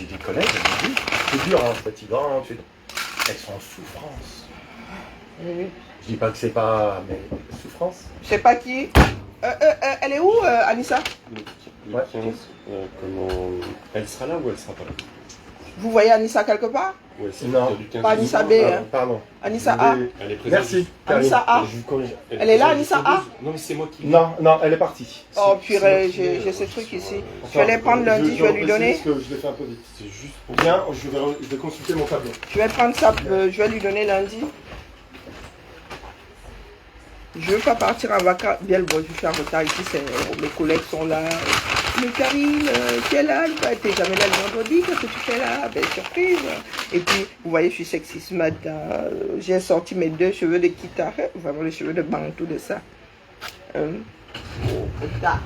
J'ai des collègues, elles m'ont dit, c'est dur, hein, fatigant, elles sont en souffrance. Oui. Je dis pas que c'est pas, mais souffrance. Je sais pas qui. Elle est où, Anissa? Ouais. Comment... Elle sera là ou elle sera pas là? Vous voyez Anissa quelque part? Ouais, c'est Non. du 15 Pas Anissa B. Ah, pardon. Anissa A. Elle est présente. Merci. Anissa A. Je vous corrige. Elle est là, Anissa A? Non, mais c'est moi qui... Non, non, elle est partie. Oh purée, j'ai ce truc ici. Je vais les prendre lundi, je vais lui donner. Parce que je l'ai fait un peu vite. C'est juste pour... Bien, je vais consulter mon tableau. Je vais prendre ça, je vais lui donner lundi. Je veux pas partir en vacances. Bien le bon, je suis en retard ici, mes collègues sont là. Mais Karine, tu es là, tu n'es jamais là le vendredi, qu'est-ce que tu fais là? Ben surprise. Et puis, vous voyez, je suis sexy ce matin. J'ai sorti mes 2 cheveux de Kita, vraiment les cheveux de Bantou de ça. Ça.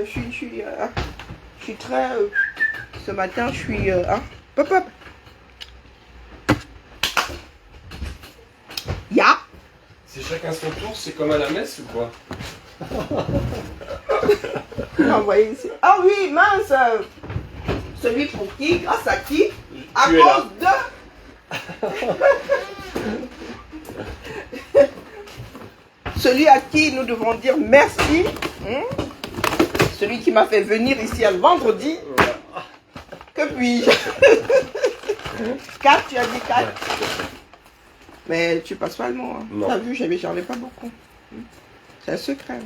Je suis très... ce matin, je suis... Pop, pop. Ya. C'est chacun son tour, c'est comme à la messe ou quoi? Envoyez ici. Ah oui, mince. Celui pour qui? Grâce à qui? À Tu es là. cause de... Celui à qui nous devons dire merci. Celui qui m'a fait venir ici le vendredi. Que puis-je? 4, tu as dit 4. Mais tu passes pas le mot. Hein. Non. T'as vu, j'en ai pas beaucoup. C'est un secret.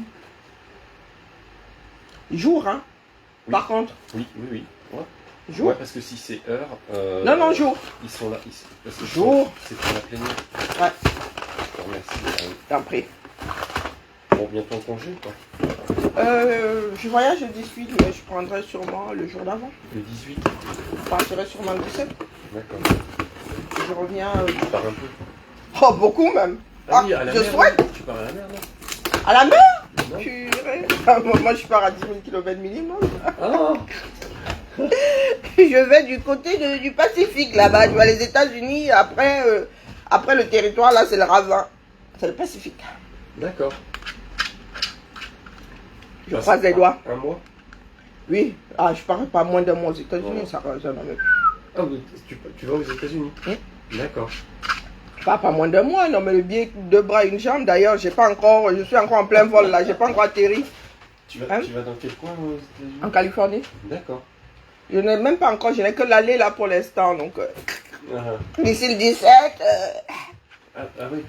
Jour, hein. Oui. Par contre. Oui, oui, oui. Ouais. Jour. Ouais, parce que si c'est heure... Non, non, jour. Ils sont là. Parce que Jour. C'est pour la plénière. Ouais, Je te remercie. t'en prie. Bon, bientôt en congé, quoi. Je voyage le 18, mais je prendrai sûrement le jour d'avant. Le 18. Je partirai sûrement le 17. D'accord. Je reviens... Tu pars un peu. Oh, beaucoup même. Ah oui, à la je mer. souhaite. Tu pars à la mer, non? À la mer? Non. Purée. Moi, je pars à 10 000 km minimum. Ah. Je vais du côté du Pacifique, là-bas. Je vois les États-Unis. Après le territoire, là, c'est le ravin. C'est le Pacifique. D'accord. Je croise les doigts. Un mois? Oui. Ah, je pars pas moins d'un mois aux États-Unis. Ouais. Ça n'en est Ah, tu vas aux États-Unis? D'accord. pas moins d'un mois. Non, mais le billet, 2 bras, 1 jambe. D'ailleurs, je suis encore en plein vol, là. J'ai pas encore atterri. Tu vas dans quel coin aux États-Unis? En Californie. D'accord. Je n'ai même pas encore. Je n'ai que l'aller, là, pour l'instant. Donc, Ah, d'ici le 17... oui,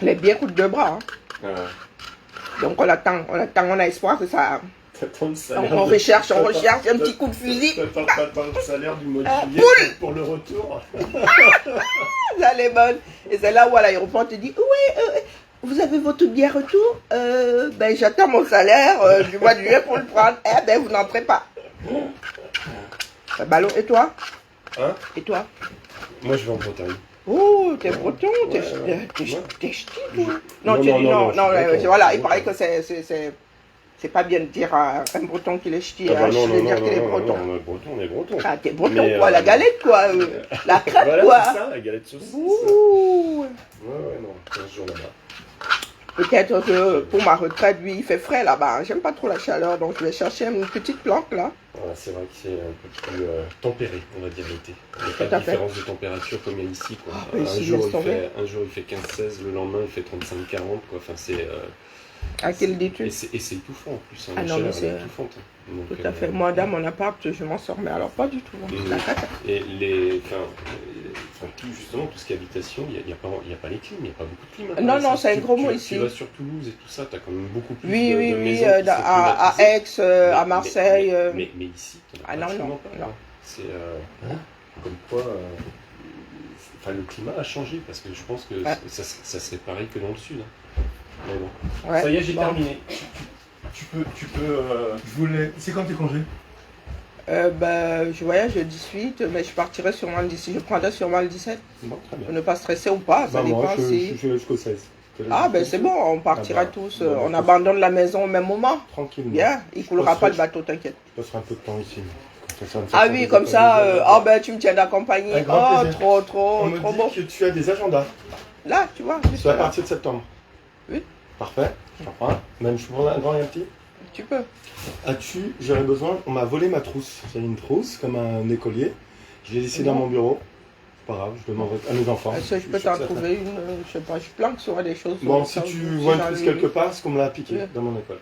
Les billets coûtent 2 bras. Hein. Ah, Donc on attend, on a espoir que ça... t'attends le salaire. On recherche un petit coup de fusil. T'attends le salaire du mois de juillet pour le retour. Ça elle est bonne. Et c'est là où à l'aéroport on te dit, oui, vous avez votre billet retour? Ben j'attends mon salaire du mois de juillet pour le prendre. Eh ben vous n'entrez pas. Ballon, et toi? Hein? Et toi? Moi, je vais en Bretagne. Oh, t'es breton, t'es ch'ti, toi. Non, tu dis non, voilà, il paraît que c'est pas bien de dire à un breton qu'il est ch'ti, je veux dire qu'il est breton. On est breton. Ah, t'es breton, quoi, la galette, quoi, la crêpe, voilà, quoi. c'est ça, la galette saucisse. Ouh. Ouais, non, 15 jours là-bas. Peut-être que pour ma retraite, lui, il fait frais là-bas. J'aime pas trop la chaleur, donc je vais chercher une petite planque, là. Voilà, c'est vrai que c'est un peu plus tempéré, on va dire, l'été. Il n'y a Tout pas à de fait. différence de température comme il y a ici, quoi. Ah, ici, un jour, il fait 15-16, le lendemain, il fait 35-40, quoi. Enfin, c'est... À quel dis-tu? Et c'est étouffant, en plus. Hein, Ah la non, chaleur, mais elle est c'est... étouffante. Donc, Tout à fait. Moi, dans mon appart, je m'en sors, mais alors pas du tout. Hein. La cata. Et justement, tout ce qui est habitation, il n'y a pas les clims, il n'y a pas beaucoup de clims. Non, non, c'est un gros mot ici. Tu vas sur Toulouse et tout ça, tu as quand même beaucoup plus Oui, de oui, maisons qui sont à climatisées. Aix, à Marseille. Mais ici, Ah non, non, pas. non. C'est comme quoi... Enfin, le climat a changé, parce que je pense que ça serait pareil que dans le sud. Hein. Mais bon. Ouais. Ça y est, j'ai Bon. terminé. Tu peux Je voulais. C'est quand tes congés? Ben, je voyage le 18, mais je partirai sûrement le 17. Je prendrai sûrement le 17. Bon, très bien. Pour ne pas stresser ou pas, ça dépend moi, si... je vais jusqu'au 16. Ah, ben c'est bon, on partira Ah bah, tous. bon, On bah, abandonne la maison au même moment. Tranquillement. Bien, il coulera pas le bateau, t'inquiète. Je passerai un peu de temps ici. Ça me fait Ah plaisir oui, de comme te ça, dire, oh ben tu me tiens d'accompagner. Avec grand Oh, plaisir. trop On me beau. dit que tu as des agendas. Là, tu vois, juste C'est à là. partir de septembre. Oui. Parfait. J'en prends un. Même je prends un grand et un petit. Tu peux. J'aurais besoin. On m'a volé ma trousse. J'ai une trousse comme un écolier. Je l'ai laissée dans Non. mon bureau. C'est pas grave, je demanderai à mes enfants. Est-ce que je peux suis sûr t'en que ça trouver une je sais pas, je planque sur des choses. Bon, sur si tu si vois une j'en trousse ai quelque une. part, c'est qu'on me l'a piqué Oui. dans mon école.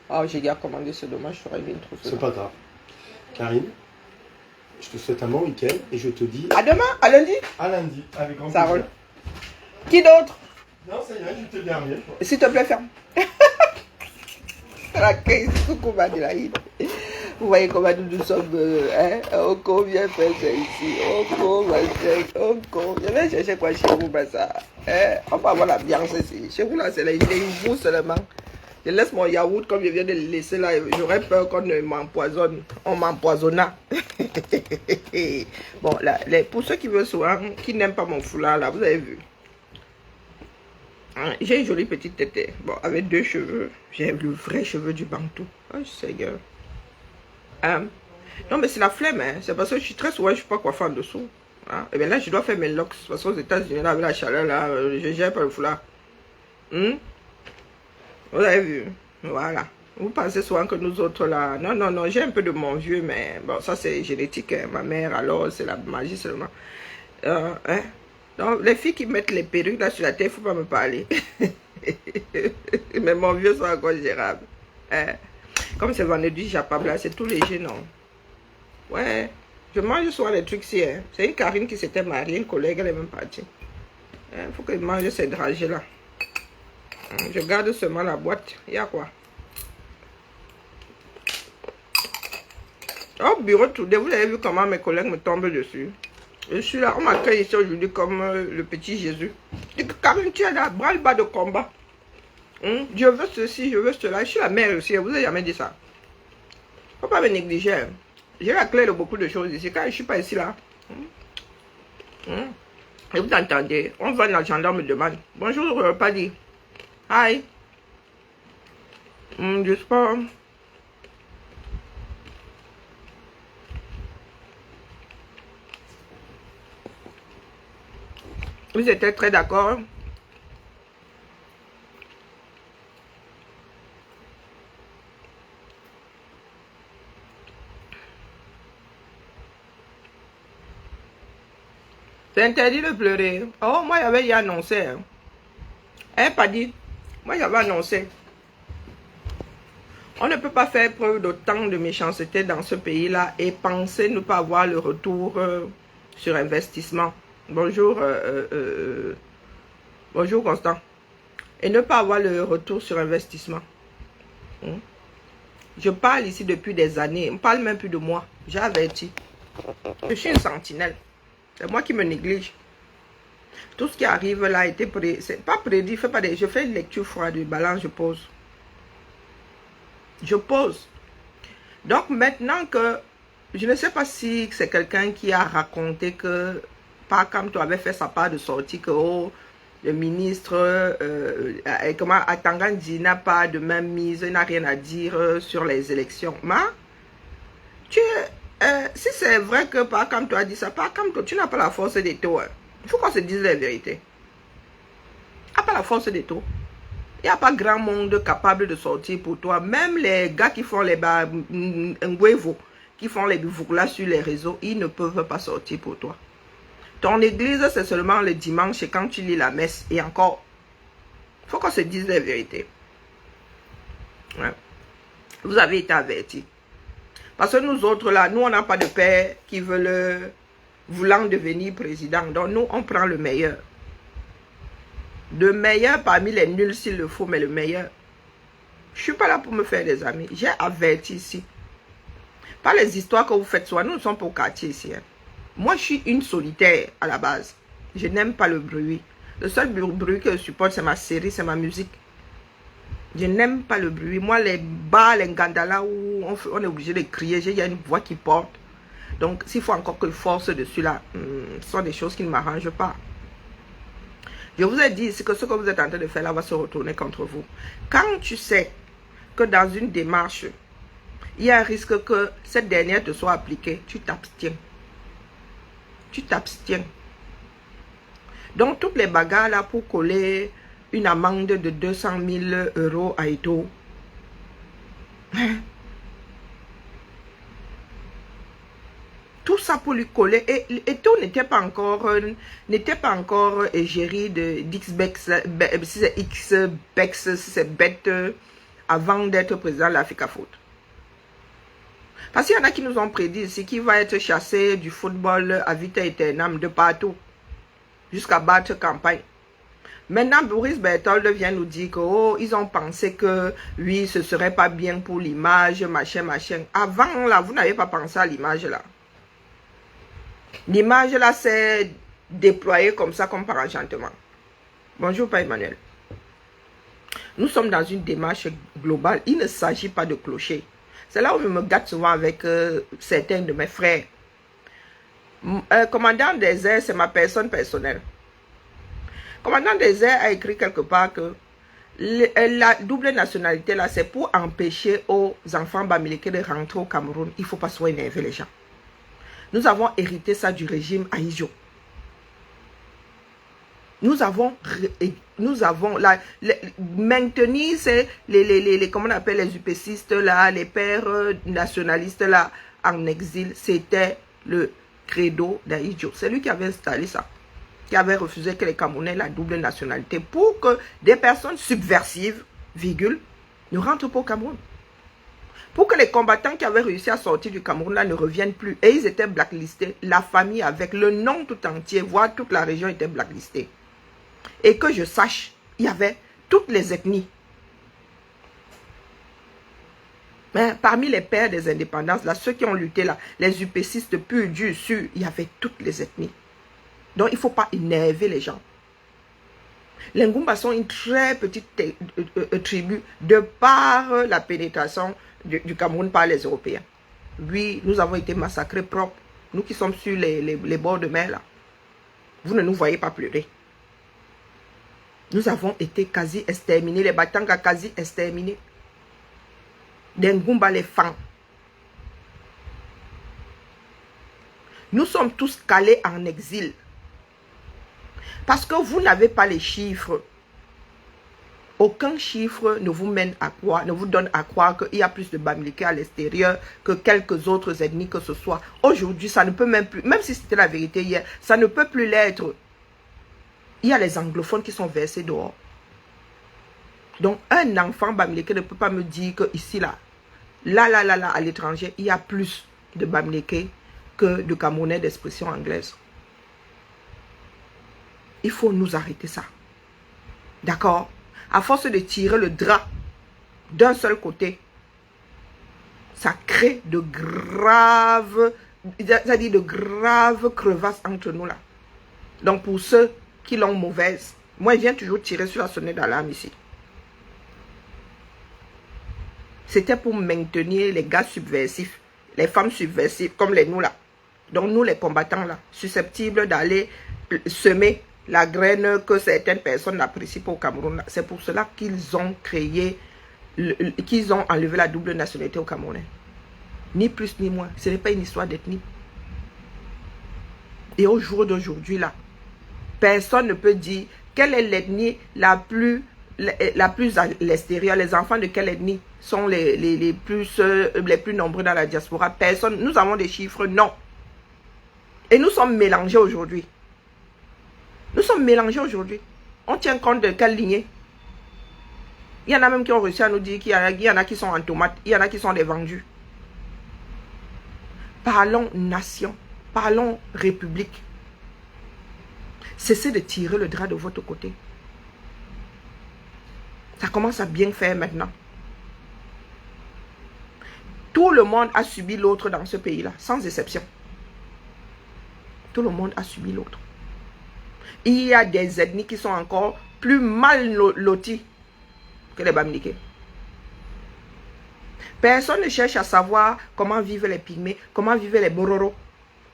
Ah, j'ai déjà commandé, c'est dommage, je ferais bien une trousse. C'est pas grave. Karine, je te souhaite un bon week-end et je te dis À demain, à lundi. à lundi avec grand Ça plaisir. roule. Qui d'autre? Non, ça y est, je te dernier. S'il te plaît, ferme. La caisse, coucou, Madelaïde. Vous voyez comment nous sommes, on convient faire ça ici, on viens chercher quoi chez vous, ben ça, on va avoir l'ambiance ici. Chez vous là, c'est vous seulement. Je laisse mon yaourt comme je viens de le laisser là, j'aurais peur qu'on m'empoisonne, on m'empoisonna. Bon, là, pour ceux qui veulent souvent, qui n'aiment pas mon foulard là, vous avez vu. J'ai une jolie petite tête, bon, avec 2 cheveux, j'ai le vrai cheveu du Bantou. Oh Seigneur. Non, mais c'est la flemme, hein. C'est parce que je suis très souvent, je ne suis pas coiffée en dessous. Hein. Et bien là, je dois faire mes locks. Parce qu'aux États-Unis, là, avec la chaleur, là, je gère pas le foulard. Vous avez vu? Voilà. Vous pensez souvent que nous autres, là... Non, j'ai un peu de mon vieux, mais bon, ça, c'est génétique. Hein. Ma mère, alors, c'est la magie seulement. Donc, les filles qui mettent les perruques, là, sur la tête, il ne faut pas me parler. Mais mon vieux, c'est encore gérable. Hein. Comme c'est vendredi, j'appelle là, c'est tout léger, non? Ouais, je mange souvent les trucs ici. Hein. C'est une Karine qui s'était mariée, une collègue, elle est même partie. Il faut que je mange ces dragées là. Je garde seulement la boîte. Il y a quoi? Au bureau, tout vous avez vu comment mes collègues me tombent dessus. Je suis là, on m'accueille ici aujourd'hui comme le petit Jésus. Je dis que Karine, tu es là, bras-le-bas de combat. Je veux ceci, je veux cela. Je suis la mère aussi, vous avez jamais dit ça. Faut pas me négliger. Hein. J'ai la clé de beaucoup de choses ici. Quand je suis pas ici là. Et vous entendez, on va dans le gendarme me demande. Bonjour, Paddy. Hi. Je sais pas. Vous étiez très d'accord. C'est interdit de pleurer. Oh, moi, j'avais annoncé. Pas dit. Moi, j'avais annoncé. On ne peut pas faire preuve d'autant de méchanceté dans ce pays-là et penser ne pas avoir le retour sur investissement. Bonjour, bonjour Constant. Et ne pas avoir le retour sur investissement. Je parle ici depuis des années. On ne parle même plus de moi. J'ai averti. Je suis une sentinelle. C'est moi qui me néglige. Tout ce qui arrive là a été prédit. C'est pas prédit. Je fais une lecture froide de balance, je pose. Je pose. Donc maintenant que... Je ne sais pas si c'est quelqu'un qui a raconté que... Pas comme tu avais fait sa part de sortie que oh, le ministre Atangandi n'a pas de même mise, n'a rien à dire sur les élections. Mais si c'est vrai que pas comme tu as dit ça, pas comme toi, tu n'as pas la force des taux. Hein. Il faut qu'on se dise la vérité. Tu n'as pas la force des taux. Il n'y a pas grand monde capable de sortir pour toi. Même les gars qui font les nguevo, qui font les bouclas sur les réseaux, ils ne peuvent pas sortir pour toi. Ton église, c'est seulement le dimanche et quand tu lis la messe. Et encore, il faut qu'on se dise la vérité. Ouais. Vous avez été avertis. Parce que nous autres, là, nous, on n'a pas de père qui veulent, voulant devenir président. Donc, nous, on prend le meilleur. Le meilleur parmi les nuls s'il le faut, mais le meilleur. Je ne suis pas là pour me faire des amis. J'ai averti ici. Pas les histoires que vous faites soi. Nous ne sommes pas au quartier ici. Hein. Moi, je suis une solitaire à la base. Je n'aime pas le bruit. Le seul bruit que je supporte, c'est ma série, c'est ma musique. Je n'aime pas le bruit. Moi, les bars, les gandala où on est obligé de crier, j'ai une voix qui porte. Donc, s'il faut encore que je force dessus là, ce sont des choses qui ne m'arrangent pas. Je vous ai dit que ce que vous êtes en train de faire là va se retourner contre vous. Quand tu sais que dans une démarche, il y a un risque que cette dernière te soit appliquée. Tu t'abstiens. Tu t'abstiens. Donc, toutes les bagarres là pour coller une amende de 200 000 € à Eto'o. Tout ça pour lui coller. Et Eto'o n'était pas encore égérie d'Xbex, si c'est Xbex, si c'est bête, avant d'être président de l'Africa Foot. Parce qu'il y en a qui nous ont prédit ici qu'il va être chassé du football à vita aeternam de partout, jusqu'à battre campagne. Maintenant, Boris Berthold vient nous dire que, oh, ils ont pensé que, oui, ce serait pas bien pour l'image, machin, machin. Avant, là, vous n'avez pas pensé à l'image, là. L'image, là, c'est déployé comme ça, comme par enchantement. Bonjour, Père Emmanuel. Nous sommes dans une démarche globale. Il ne s'agit pas de clocher. C'est là où je me gâte souvent avec certains de mes frères. Commandant des airs, c'est ma personne personnelle. Commandant des airs a écrit quelque part que la double nationalité, là, c'est pour empêcher aux enfants bamileke de rentrer au Cameroun. Il ne faut pas soit énerver les gens. Nous avons hérité ça du régime Ahidjo. Nous avons maintenu comment on appelle les UPCistes là, les pères nationalistes là en exil. C'était le credo d'Ahidjo. C'est lui qui avait installé ça, qui avait refusé que les Camerounais aient la double nationalité pour que des personnes subversives, virgule, ne rentrent pas au Cameroun. Pour que les combattants qui avaient réussi à sortir du Cameroun là ne reviennent plus. Et ils étaient blacklistés. La famille avec le nom tout entier, voire toute la région était blacklistée. Et que je sache, il y avait toutes les ethnies. Mais parmi les pères des indépendances, là, ceux qui ont lutté là, les UPCistes purs, durs, sûrs, il y avait toutes les ethnies. Donc il ne faut pas énerver les gens. Les Ngumba sont une très petite tribu de par la pénétration du Cameroun par les Européens. Oui, nous avons été massacrés propres. Nous qui sommes sur les bords de mer là. Vous ne nous voyez pas pleurer. Nous avons été quasi exterminés. Les Batanga quasi exterminés. Des Ngumba les Fang. Nous sommes tous calés en exil. Parce que vous n'avez pas les chiffres. Aucun chiffre ne vous mène à croire, ne vous donne à croire qu'il y a plus de Bamileke à l'extérieur que quelques autres ethnies que ce soit. Aujourd'hui, ça ne peut même plus, même si c'était la vérité hier, ça ne peut plus l'être. Il y a les anglophones qui sont versés dehors. Donc, un enfant Bamileke ne peut pas me dire que ici, là, à l'étranger, il y a plus de Bamileke que de Camerounais d'expression anglaise. Il faut nous arrêter ça. D'accord? À force de tirer le drap d'un seul côté, ça crée de graves, c'est-à-dire de graves crevasses entre nous là. Donc pour ceux qui l'ont mauvaise, moi je viens toujours tirer sur la sonnette d'alarme ici. C'était pour maintenir les gars subversifs, les femmes subversives comme les nous là. Donc nous les combattants là, susceptibles d'aller semer la graine que certaines personnes n'apprécient pas au Cameroun. C'est pour cela qu'ils ont créé, qu'ils ont enlevé la double nationalité au Cameroun. Ni plus ni moins. Ce n'est pas une histoire d'ethnie. Et au jour d'aujourd'hui, là, personne ne peut dire quelle est l'ethnie la plus à l'extérieur. Les enfants de quelle ethnie sont les plus nombreux dans la diaspora. Personne. Nous avons des chiffres, non. Et nous sommes mélangés aujourd'hui. Nous sommes mélangés aujourd'hui. On tient compte de quelle lignée? Il y en a même qui ont réussi à nous dire qu'il y en a qui sont en tomates, il y en a qui sont des vendus. Parlons nation, parlons république. Cessez de tirer le drap de votre côté. Ça commence à bien faire maintenant. Tout le monde a subi l'autre dans ce pays-là, sans exception. Tout le monde a subi l'autre. Il y a des ethnies qui sont encore plus mal loties que les Bamileke. Personne ne cherche à savoir comment vivent les Pygmées, comment vivent les Bororo.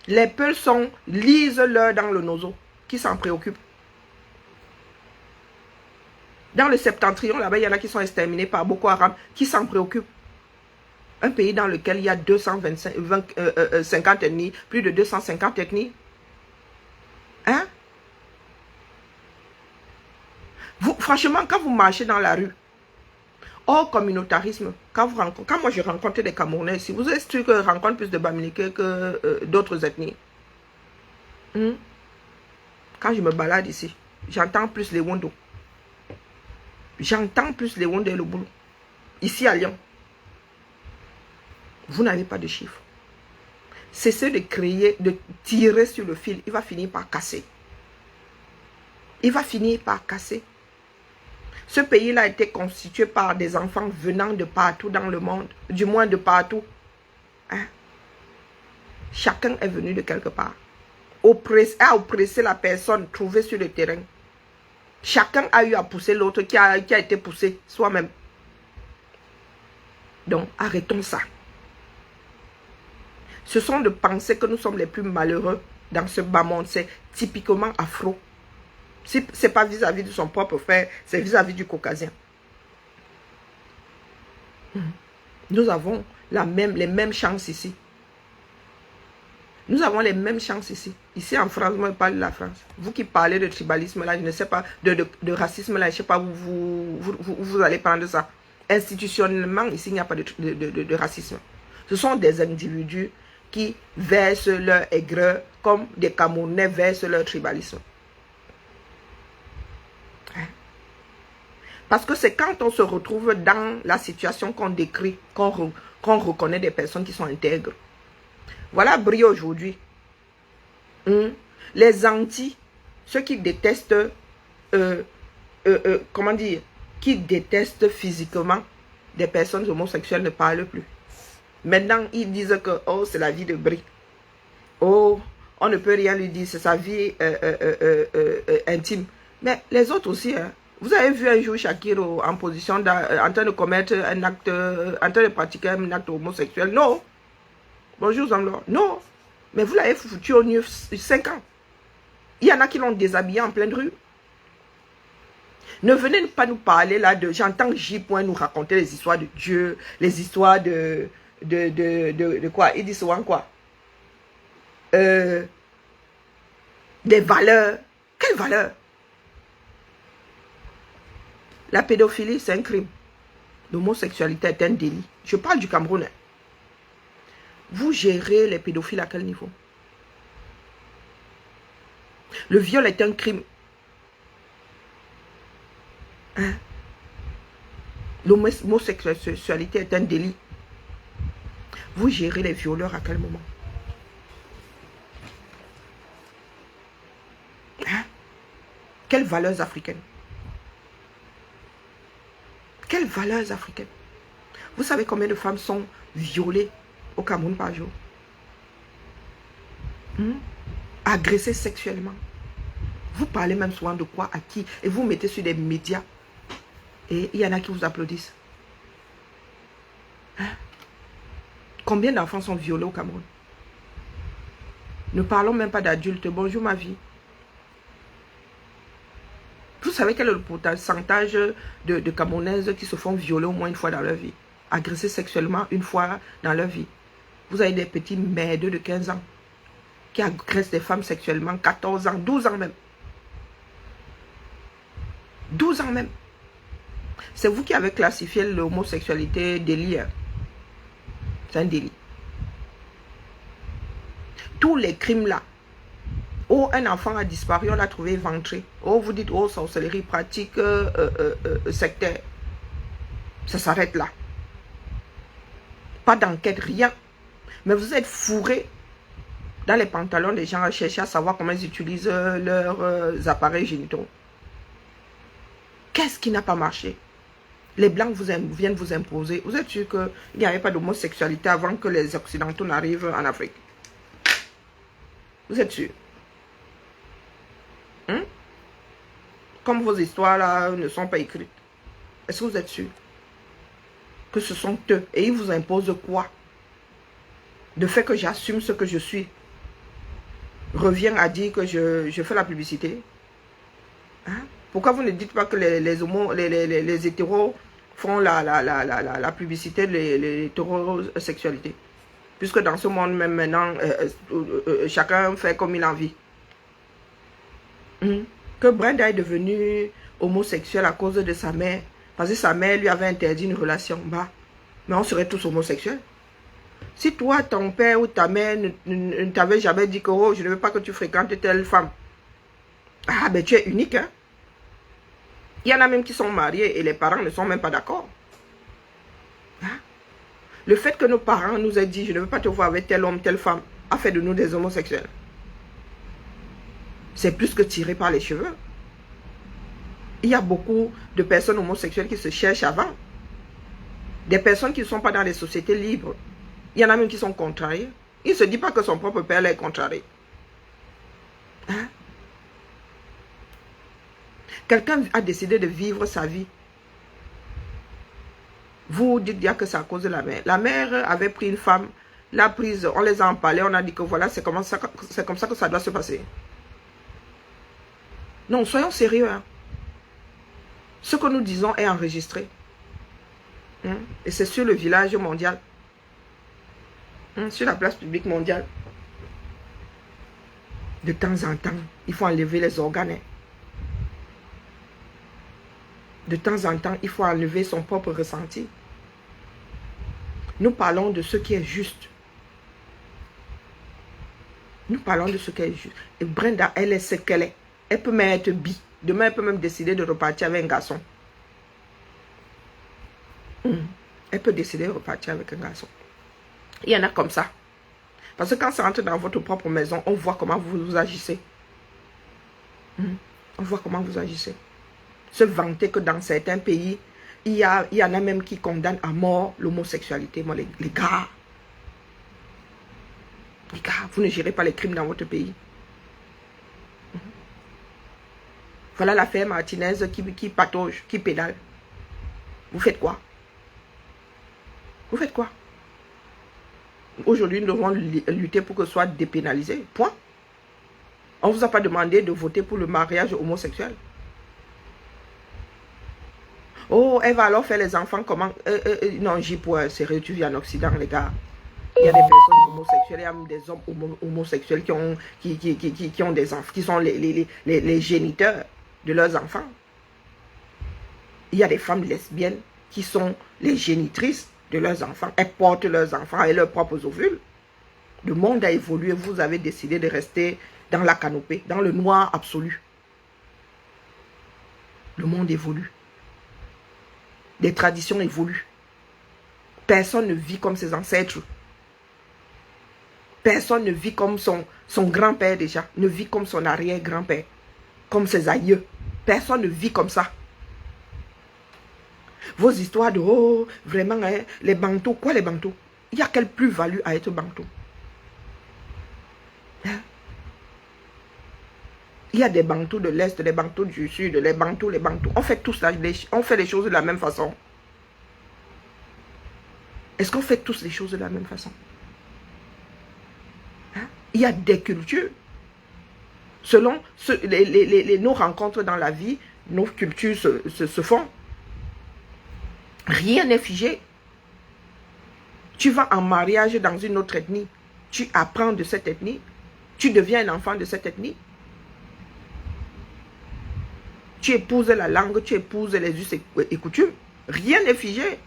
Les Peuls sont lisent-leur dans le nozo. Qui s'en préoccupe? Dans le septentrion, là-bas, il y en a qui sont exterminés par Boko Haram. Qui s'en préoccupe? Un pays dans lequel il y a 50 ethnies, plus de 250 ethnies. Hein? Franchement, quand vous marchez dans la rue, hors communautarisme, quand moi je rencontre des Camerounais ici, vous êtes sûr que je rencontre plus de Bamileke que d'autres ethnies? Quand je me balade ici, j'entends plus les Wondo. J'entends plus les Wondo et le boulot. Ici à Lyon. Vous n'avez pas de chiffres. Cessez de créer, de tirer sur le fil. Il va finir par casser. Il va finir par casser. Ce pays-là a été constitué par des enfants venant de partout dans le monde. Du moins de partout. Hein? Chacun est venu de quelque part. A oppressé la personne trouvée sur le terrain. Chacun a eu à pousser l'autre qui a été poussé soi-même. Donc, arrêtons ça. Ce sont de penser que nous sommes les plus malheureux dans ce bas monde. C'est typiquement afro. Ce n'est pas vis-à-vis de son propre frère, c'est vis-à-vis du caucasien. Nous avons les mêmes chances ici. Nous avons les mêmes chances ici. Ici en France, moi je parle de la France. Vous qui parlez de tribalisme là, je ne sais pas, de racisme là, je ne sais pas où vous allez prendre ça. Institutionnellement, ici il n'y a pas de racisme. Ce sont des individus qui versent leur aigreur comme des Camerounais versent leur tribalisme. Parce que c'est quand on se retrouve dans la situation qu'on décrit, qu'on reconnaît des personnes qui sont intègres. Voilà Brio aujourd'hui. Les anti, ceux qui détestent, comment dire, qui détestent physiquement des personnes homosexuelles ne parlent plus. Maintenant, ils disent que oh, c'est la vie de Brie. Oh, on ne peut rien lui dire, c'est sa vie intime. Mais les autres aussi, hein. Vous avez vu un jour Shakir en position, en train de commettre un acte, en train de pratiquer un acte homosexuel? Non. Bonjour Zamlor. Non. Mais vous l'avez foutu au nu 5 ans. Il y en a qui l'ont déshabillé en pleine rue. Ne venez pas nous parler là de... J'entends J. nous raconter les histoires de Dieu, les histoires de quoi? Il dit souvent quoi? Des valeurs. Quelles valeurs? La pédophilie, c'est un crime. L'homosexualité est un délit. Je parle du Cameroun. Vous gérez les pédophiles à quel niveau? Le viol est un crime. Hein? L'homosexualité est un délit. Vous gérez les violeurs à quel moment? Hein? Quelles valeurs africaines? Quelles valeurs africaines? Vous savez combien de femmes sont violées au Cameroun par jour? Agressées sexuellement. Vous parlez même souvent de quoi, à qui? Et vous mettez sur des médias. Et il y en a qui vous applaudissent. Hein? Combien d'enfants sont violés au Cameroun? Ne parlons même pas d'adultes. Bonjour ma vie. Vous savez quel est le pourcentage de Camerounaises qui se font violer au moins une fois dans leur vie? Agressées sexuellement une fois dans leur vie. Vous avez des petits merdeux de 15 ans qui agressent des femmes sexuellement, 14 ans, 12 ans même. 12 ans même. C'est vous qui avez classifié l'homosexualité délit. C'est un délit. Tous les crimes là. Oh, un enfant a disparu, on l'a trouvé éventré. Oh, vous dites, oh, sorcellerie pratique sectaire. Ça s'arrête là. Pas d'enquête, rien. Mais vous êtes fourrés dans les pantalons des gens à chercher à savoir comment ils utilisent leurs appareils génitaux. Qu'est-ce qui n'a pas marché? Les Blancs viennent vous imposer. Vous êtes sûr qu'il n'y avait pas d'homosexualité avant que les Occidentaux n'arrivent en Afrique? Vous êtes sûr? Comme vos histoires là ne sont pas écrites. Est-ce que vous êtes sûr que ce sont eux? Et ils vous imposent quoi? Le fait que j'assume ce que je suis revient à dire que je fais la publicité. Hein? Pourquoi vous ne dites pas que les hétéros font la publicité de l'hétérosexualité. Puisque dans ce monde même maintenant, chacun fait comme il a envie. Que Brenda est devenue homosexuelle à cause de sa mère. Parce que sa mère lui avait interdit une relation. Bah, mais on serait tous homosexuels. Si toi, ton père ou ta mère ne t'avait jamais dit que oh, je ne veux pas que tu fréquentes telle femme. Ah, ben tu es unique, hein. Il y en a même qui sont mariés et les parents ne sont même pas d'accord. Hein? Le fait que nos parents nous aient dit je ne veux pas te voir avec tel homme, telle femme, a fait de nous des homosexuels. C'est plus que tiré par les cheveux. Il y a beaucoup de personnes homosexuelles qui se cherchent avant. Des personnes qui ne sont pas dans les sociétés libres. Il y en a même qui sont contrariés. Il ne se dit pas que son propre père est contrarié. Hein? Quelqu'un a décidé de vivre sa vie. Vous dites bien que c'est à cause de la mère. La mère avait pris une femme, l'a prise, on les a empalés, on a dit que voilà, c'est comme ça que ça doit se passer. Non, soyons sérieux. Hein. Ce que nous disons est enregistré. Hein? Et c'est sur le village mondial. Hein? Sur la place publique mondiale. De temps en temps, il faut enlever les organes. Hein? De temps en temps, il faut enlever son propre ressenti. Nous parlons de ce qui est juste. Nous parlons de ce qui est juste. Et Brenda, elle est ce qu'elle est. Elle peut même être bi. Demain, elle peut même décider de repartir avec un garçon. Elle peut décider de repartir avec un garçon. Il y en a comme ça. Parce que quand ça entre dans votre propre maison, on voit comment vous agissez. On voit comment vous agissez. Se vanter que dans certains pays, il y en a même qui condamnent à mort l'homosexualité. Moi, les gars, vous ne gérez pas les crimes dans votre pays. Voilà l'affaire Martinez qui patauge, qui pédale. Vous faites quoi? Vous faites quoi? Aujourd'hui, nous devons lutter pour que ce soit dépénalisé. Point. On ne vous a pas demandé de voter pour le mariage homosexuel. Oh, elle va alors faire les enfants comment? Non, j'y point, sérieux, tu vis en Occident, les gars. Il y a des personnes homosexuelles, il y a même des hommes homosexuels qui ont des enfants, qui sont les géniteurs de leurs enfants. Il y a des femmes lesbiennes qui sont les génitrices de leurs enfants. Elles portent leurs enfants et leurs propres ovules. Le monde a évolué, vous avez décidé de rester dans la canopée, dans le noir absolu. Le monde évolue. Les traditions évoluent. Personne ne vit comme ses ancêtres. Personne ne vit comme son grand-père déjà. Ne vit comme son arrière-grand-père. Comme ses aïeux. Personne ne vit comme ça. Vos histoires de, oh, vraiment, hein, les bantous. Quoi les bantous? Il y a quelle plus-value à être bantou? Hein? Il y a des bantous de l'Est, des bantous du Sud, les bantous. On fait tous ça, on fait les choses de la même façon. Est-ce qu'on fait tous les choses de la même façon? Hein? Il y a des cultures. Selon nos rencontres dans la vie, nos cultures se font. Rien n'est figé. Tu vas en mariage dans une autre ethnie. Tu apprends de cette ethnie. Tu deviens un enfant de cette ethnie. Tu épouses la langue, tu épouses les us et coutumes. Rien n'est figé.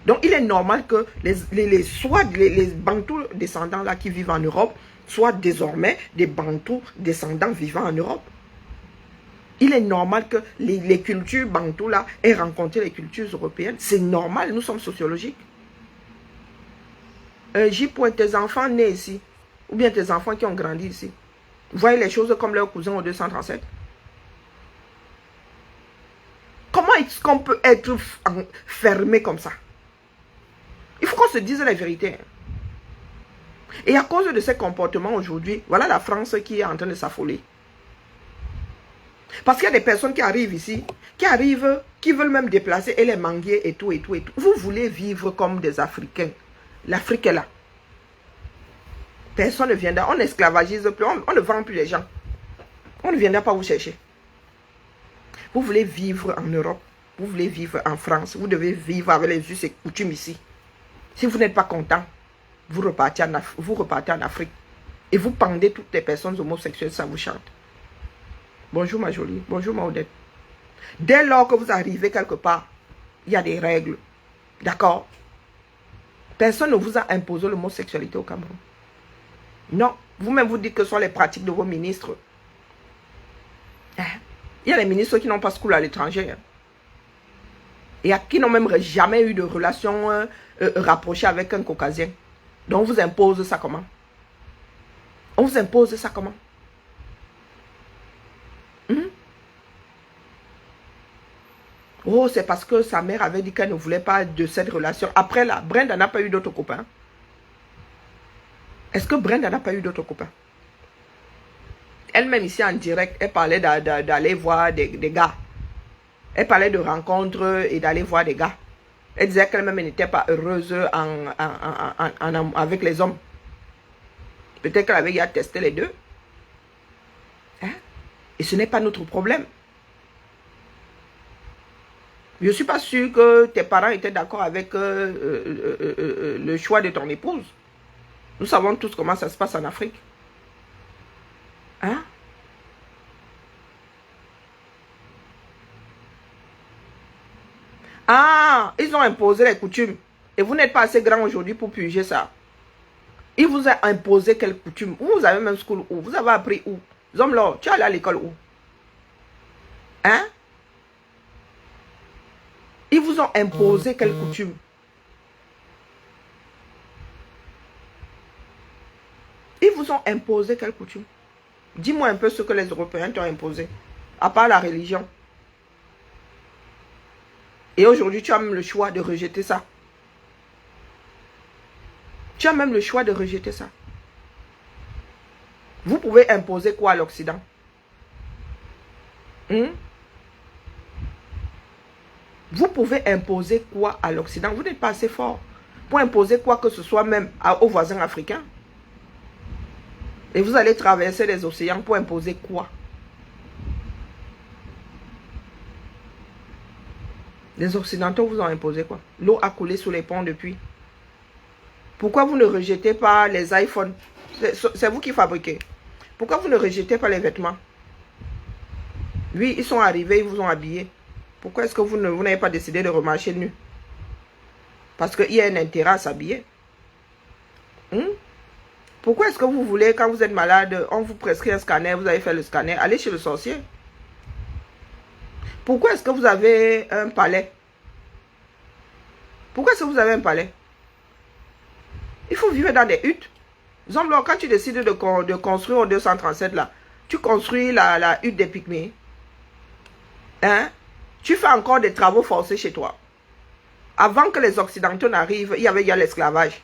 Donc, il est normal que les bantous descendants là qui vivent en Europe soient désormais des bantous descendants vivant en Europe. Il est normal que les cultures bantous là aient rencontré les cultures européennes. C'est normal, nous sommes sociologiques. J'y pointe tes enfants nés ici, ou bien tes enfants qui ont grandi ici. Voyez les choses comme leurs cousins au 237. Comment est-ce qu'on peut être fermé comme ça? Il faut qu'on se dise la vérité. Et à cause de ces comportements aujourd'hui, voilà la France qui est en train de s'affoler. Parce qu'il y a des personnes qui arrivent ici, qui veulent même déplacer et les manguiers et tout, et tout, et tout. Vous voulez vivre comme des Africains. L'Afrique est là. Personne ne viendra. On n'esclavagise plus, on ne vend plus les gens. On ne viendra pas vous chercher. Vous voulez vivre en Europe. vous voulez vivre en France, vous devez vivre avec les us et coutumes ici. Si vous n'êtes pas content, vous repartez en Afrique. Et vous pendez toutes les personnes homosexuelles, ça vous chante. Bonjour ma jolie, bonjour ma Odette. Dès lors que vous arrivez quelque part, il y a des règles. D'accord? Personne ne vous a imposé l'homosexualité au Cameroun. Non, vous-même vous dites que ce sont les pratiques de vos ministres. Il y a des ministres qui n'ont pas ce coup à l'étranger. Et qui n'ont même jamais eu de relation rapprochée avec un caucasien. Donc on vous impose ça comment? On vous impose ça comment? Oh, c'est parce que sa mère avait dit qu'elle ne voulait pas de cette relation. Après là, Brenda n'a pas eu d'autres copains. Est-ce que Brenda n'a pas eu d'autres copains? Elle-même ici en direct, elle parlait d'aller voir des gars. Elle parlait de rencontres et d'aller voir des gars. Elle disait qu'elle-même n'était pas heureuse avec les hommes. Peut-être qu'elle avait déjà testé les deux. Hein? Et ce n'est pas notre problème. Je ne suis pas sûre que tes parents étaient d'accord avec le choix de ton épouse. Nous savons tous comment ça se passe en Afrique. Hein? Ah, ils ont imposé les coutumes. Et vous n'êtes pas assez grand aujourd'hui pour purger ça. Ils vous ont imposé quelles coutumes? Vous avez même school où? Vous avez appris où? Zomlo, tu es allé à l'école où? Hein? Ils vous ont imposé quelles coutumes? Ils vous ont imposé quelles coutumes? Dis-moi un peu ce que les Européens t'ont imposé. À part la religion. Et aujourd'hui, tu as même le choix de rejeter ça. Tu as même le choix de rejeter ça. Vous pouvez imposer quoi à l'Occident? Vous pouvez imposer quoi à l'Occident? Vous n'êtes pas assez fort pour imposer quoi que ce soit même aux voisins africains. Et vous allez traverser les océans pour imposer quoi? Les Occidentaux vous ont imposé quoi? L'eau a coulé sous les ponts depuis. Pourquoi vous ne rejetez pas les iPhones? C'est vous qui fabriquez. Pourquoi vous ne rejetez pas les vêtements? Oui, ils sont arrivés, ils vous ont habillé. Pourquoi est-ce que vous n'avez pas décidé de remarcher nu? Parce qu'il y a un intérêt à s'habiller. Pourquoi est-ce que vous voulez, quand vous êtes malade, on vous prescrit un scanner, vous avez fait le scanner, allez chez le sorcier? Pourquoi est-ce que vous avez un palais? Pourquoi est-ce que vous avez un palais? Il faut vivre dans des huttes. Exemple, quand tu décides de construire au 237 là, tu construis la hutte des Pygmées. Hein? Tu fais encore des travaux forcés chez toi. Avant que les Occidentaux n'arrivent, il y avait l'esclavage.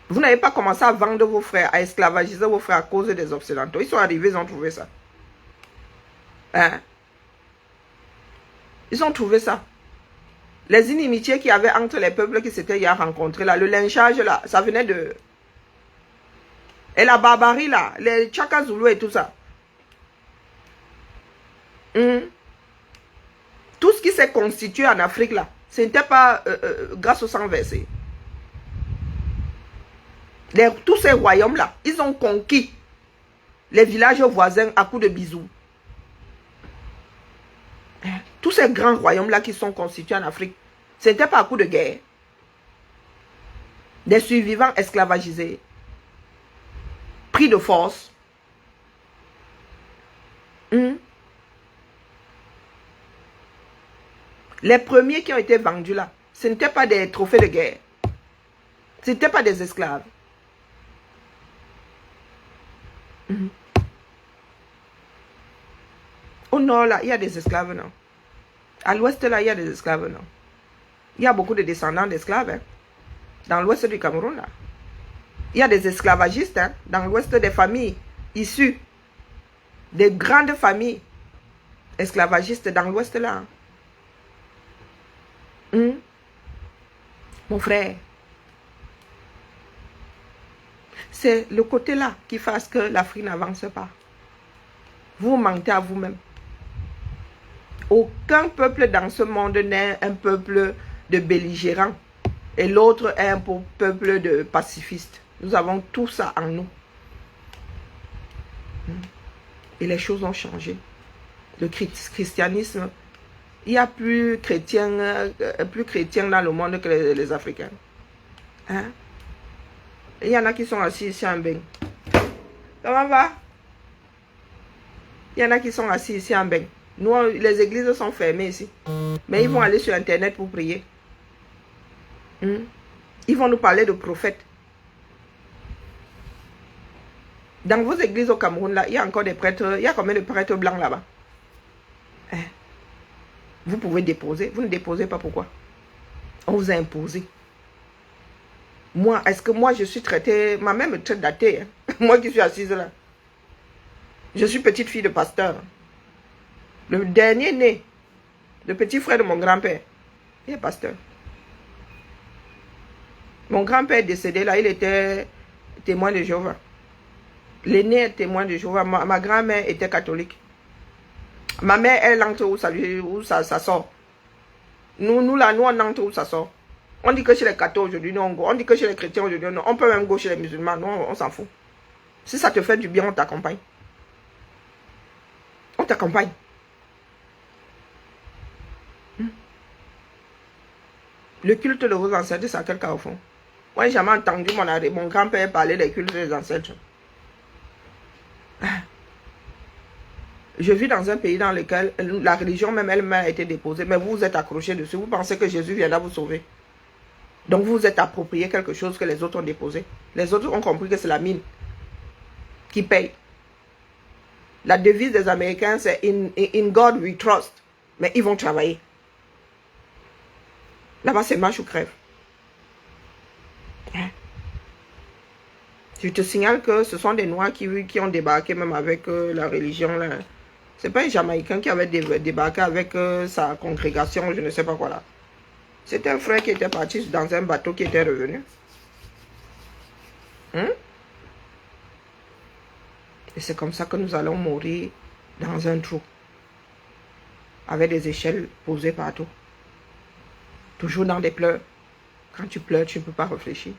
Vous n'avez pas commencé à vendre vos frères, à esclavagiser vos frères à cause des Occidentaux. Ils sont arrivés, ils ont trouvé ça. Hein? Ils ont trouvé ça. Les inimitiés qu'il y avait entre les peuples qui s'étaient hier rencontrés là, le lynchage là, ça venait de... Et la barbarie là, les Tchaka Zulu et tout ça. Tout ce qui s'est constitué en Afrique là, ce n'était pas grâce au sang versé. Tous ces royaumes là, ils ont conquis les villages voisins à coups de bisous. Tous ces grands royaumes là qui sont constitués en Afrique, ce n'était pas à coups de guerre. Des survivants esclavagisés, pris de force. Les premiers qui ont été vendus là, ce n'étaient pas des trophées de guerre. Ce n'étaient pas des esclaves. Au nord là, il y a des esclaves, non? À l'ouest là, il y a des esclaves, non? Il y a beaucoup de descendants d'esclaves, hein? Dans l'ouest du Cameroun là. Il y a des esclavagistes, hein? Dans l'ouest, des familles issues des grandes familles esclavagistes dans l'ouest là. Mon frère, c'est le côté là qui fasse que l'Afrique n'avance pas. Vous mentez à vous-même. Aucun peuple dans ce monde n'est un peuple de belligérants. Et l'autre est un peuple de pacifistes. Nous avons tout ça en nous. Et les choses ont changé. Le christianisme, il y a plus chrétien dans le monde que les Africains. Hein? Il y en a qui sont assis ici en bain. Comment va? Il y en a qui sont assis ici en bain. Nous, les églises sont fermées ici. Mais ils vont aller sur Internet pour prier. Ils vont nous parler de prophètes. Dans vos églises au Cameroun, là, il y a encore des prêtres. Il y a combien de prêtres blancs là-bas? Vous pouvez déposer. Vous ne déposez pas, pourquoi? On vous a imposé. Moi, est-ce que moi je suis traitée, ma mère me traite d'athée, hein? Moi qui suis assise là. Je suis petite fille de pasteur. Le dernier né, le petit frère de mon grand-père, il est pasteur. Mon grand-père est décédé là, il était témoin de Jéhovah. L'aîné est témoin de Jéhovah. Ma grand-mère était catholique. Ma mère, elle entre où ça sort. Nous là, nous on entre où ça sort. On dit que chez les catholiques aujourd'hui, non. On dit que chez les chrétiens aujourd'hui, non. On peut même go chez les musulmans, non, on s'en fout. Si ça te fait du bien, on t'accompagne. On t'accompagne. Le culte de vos ancêtres, c'est à quel cas au fond? Moi, j'ai jamais entendu mon grand-père parler des cultes des ancêtres. Je vis dans un pays dans lequel la religion même elle-même a été déposée, mais vous vous êtes accrochés dessus. Vous pensez que Jésus viendra vous sauver. Donc vous vous êtes approprié quelque chose que les autres ont déposé. Les autres ont compris que c'est la mine qui paye. La devise des Américains, c'est in God we trust. Mais ils vont travailler. Là-bas, c'est marche ou crève. Je te signale que ce sont des Noirs qui ont débarqué même avec la religion. Ce n'est pas un Jamaïcain qui avait débarqué avec sa congrégation, je ne sais pas quoi là. C'était un frère qui était parti dans un bateau qui était revenu. Et c'est comme ça que nous allons mourir dans un trou. Avec des échelles posées partout. Toujours dans des pleurs. Quand tu pleures, tu ne peux pas réfléchir.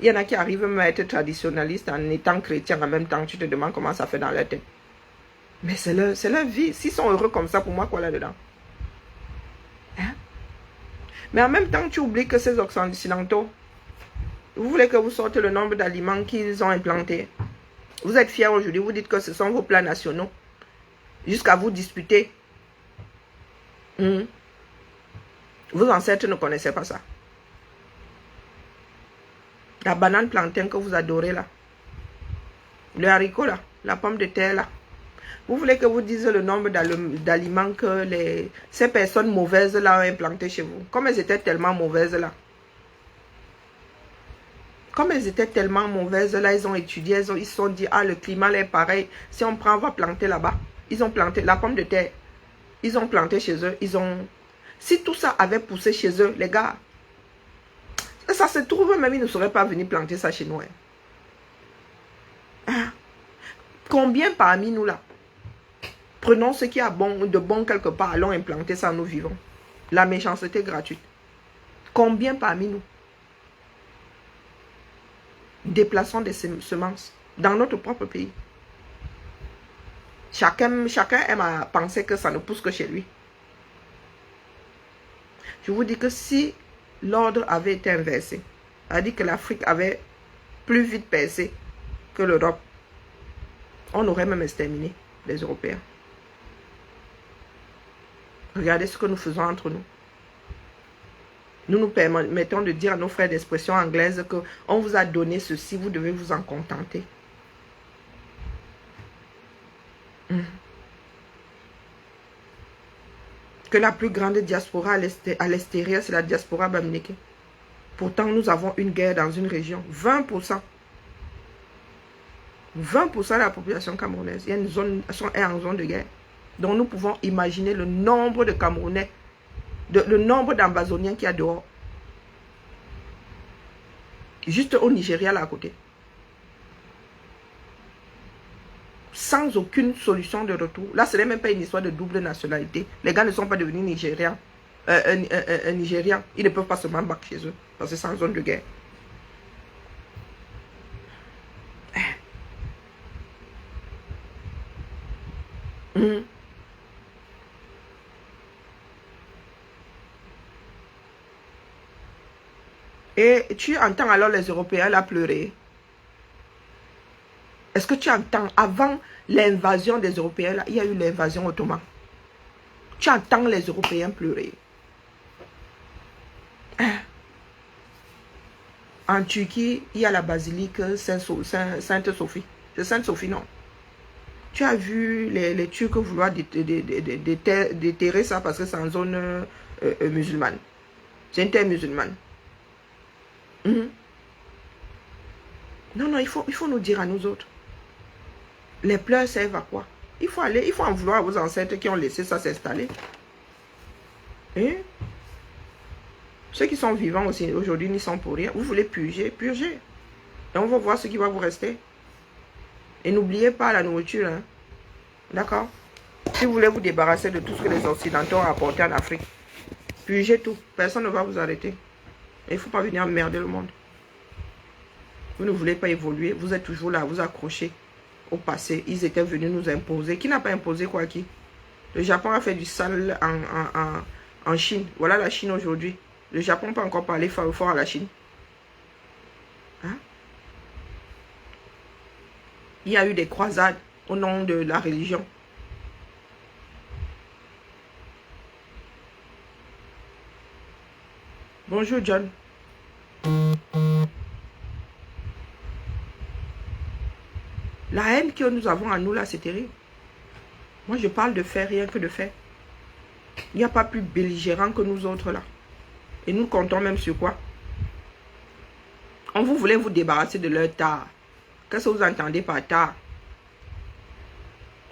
Il y en a qui arrivent même à être traditionnalistes en étant chrétiens en même temps. Tu te demandes comment ça fait dans leur tête. Mais c'est leur vie. S'ils sont heureux comme ça, pour moi, quoi là-dedans? Mais en même temps, tu oublies que ces occidentaux, vous voulez que vous sortez le nombre d'aliments qu'ils ont implantés. Vous êtes fiers aujourd'hui, vous dites que ce sont vos plats nationaux. Jusqu'à vous disputer. Vos ancêtres ne connaissaient pas ça. La banane plantain que vous adorez là. Le haricot là. La pomme de terre là. Vous voulez que vous dise le nombre d'aliments que ces personnes mauvaises là ont implanté chez vous. Comme elles étaient tellement mauvaises là. Comme elles étaient tellement mauvaises là, ils ont étudié, ils se sont dit, ah le climat là est pareil. Si on prend, on va planter là-bas. Ils ont planté la pomme de terre. Ils ont planté chez eux. Si tout ça avait poussé chez eux, les gars, ça se trouve même, ils ne seraient pas venus planter ça chez nous. Combien parmi nous là, prenons ce qui a de bon quelque part, allons implanter ça, nous vivons. La méchanceté gratuite. Combien parmi nous déplaçons des semences dans notre propre pays? Chacun aime à penser que ça ne pousse que chez lui. Je vous dis que si l'ordre avait été inversé, c'est-à-dire que l'Afrique avait plus vite percé que l'Europe, on aurait même exterminé les Européens. Regardez ce que nous faisons entre nous. Nous nous permettons de dire à nos frères d'expression anglaise qu'on vous a donné ceci, vous devez vous en contenter. Que la plus grande diaspora à l'extérieur, c'est la diaspora bamileke. Pourtant, nous avons une guerre dans une région. 20%. 20% de la population camerounaise est en zone de guerre. Donc, nous pouvons imaginer le nombre de Camerounais, le nombre d'Ambazoniens qu'il y a dehors. Juste au Nigeria, là à côté. sans aucune solution de retour. Là, ce n'est même pas une histoire de double nationalité. Les gars ne sont pas devenus nigérians. Nigérians. Ils ne peuvent pas se battre chez eux. Parce que c'est en zone de guerre. Et tu entends alors les Européens là pleurer. Est-ce que tu entends, avant l'invasion des Européens là, il y a eu l'invasion ottomane. Tu entends les Européens pleurer. En Turquie, il y a la basilique Sainte-Sophie. C'est Sainte-Sophie, non? Tu as vu les Turcs vouloir déterrer ça parce que c'est en zone musulmane. C'est une terre musulmane. Non, non, il faut nous dire à nous autres. Les pleurs servent à quoi? Il faut en vouloir à vos ancêtres qui ont laissé ça s'installer. Ceux qui sont vivants aussi aujourd'hui n'y sont pour rien. Vous voulez purger, purgez. Et on va voir ce qui va vous rester. Et n'oubliez pas la nourriture. Hein. D'accord? Si vous voulez vous débarrasser de tout ce que les Occidentaux ont apporté en Afrique, purgez tout. Personne ne va vous arrêter. Et il ne faut pas venir emmerder le monde. Vous ne voulez pas évoluer. Vous êtes toujours là, vous accrochez au passé. Ils étaient venus nous imposer. Qui n'a pas imposé quoi qui? Le Japon a fait du sale en Chine. Voilà la Chine aujourd'hui. Le Japon peut encore parler fort à la Chine. Hein? Il y a eu des croisades au nom de la religion. Bonjour John. La haine que nous avons en nous là, c'est terrible. Moi je parle de faire rien que de faire. Il n'y a pas plus belligérant que nous autres là. Et nous comptons même sur quoi? On vous voulait vous débarrasser de leur tard. Qu'est-ce que vous entendez par tard?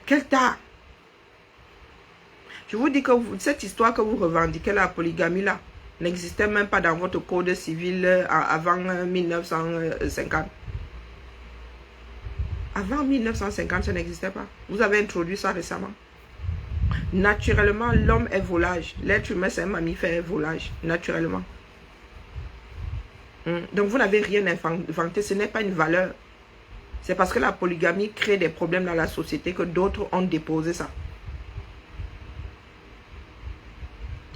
Quel tard? Je vous dis que cette histoire que vous revendiquez, la polygamie là, n'existait même pas dans votre code civil avant 1950. Avant 1950, ça n'existait pas. Vous avez introduit ça récemment. Naturellement, l'homme est volage. L'être humain, c'est un mammifère volage, naturellement. Donc, vous n'avez rien inventé. Ce n'est pas une valeur. C'est parce que la polygamie crée des problèmes dans la société que d'autres ont déposé ça.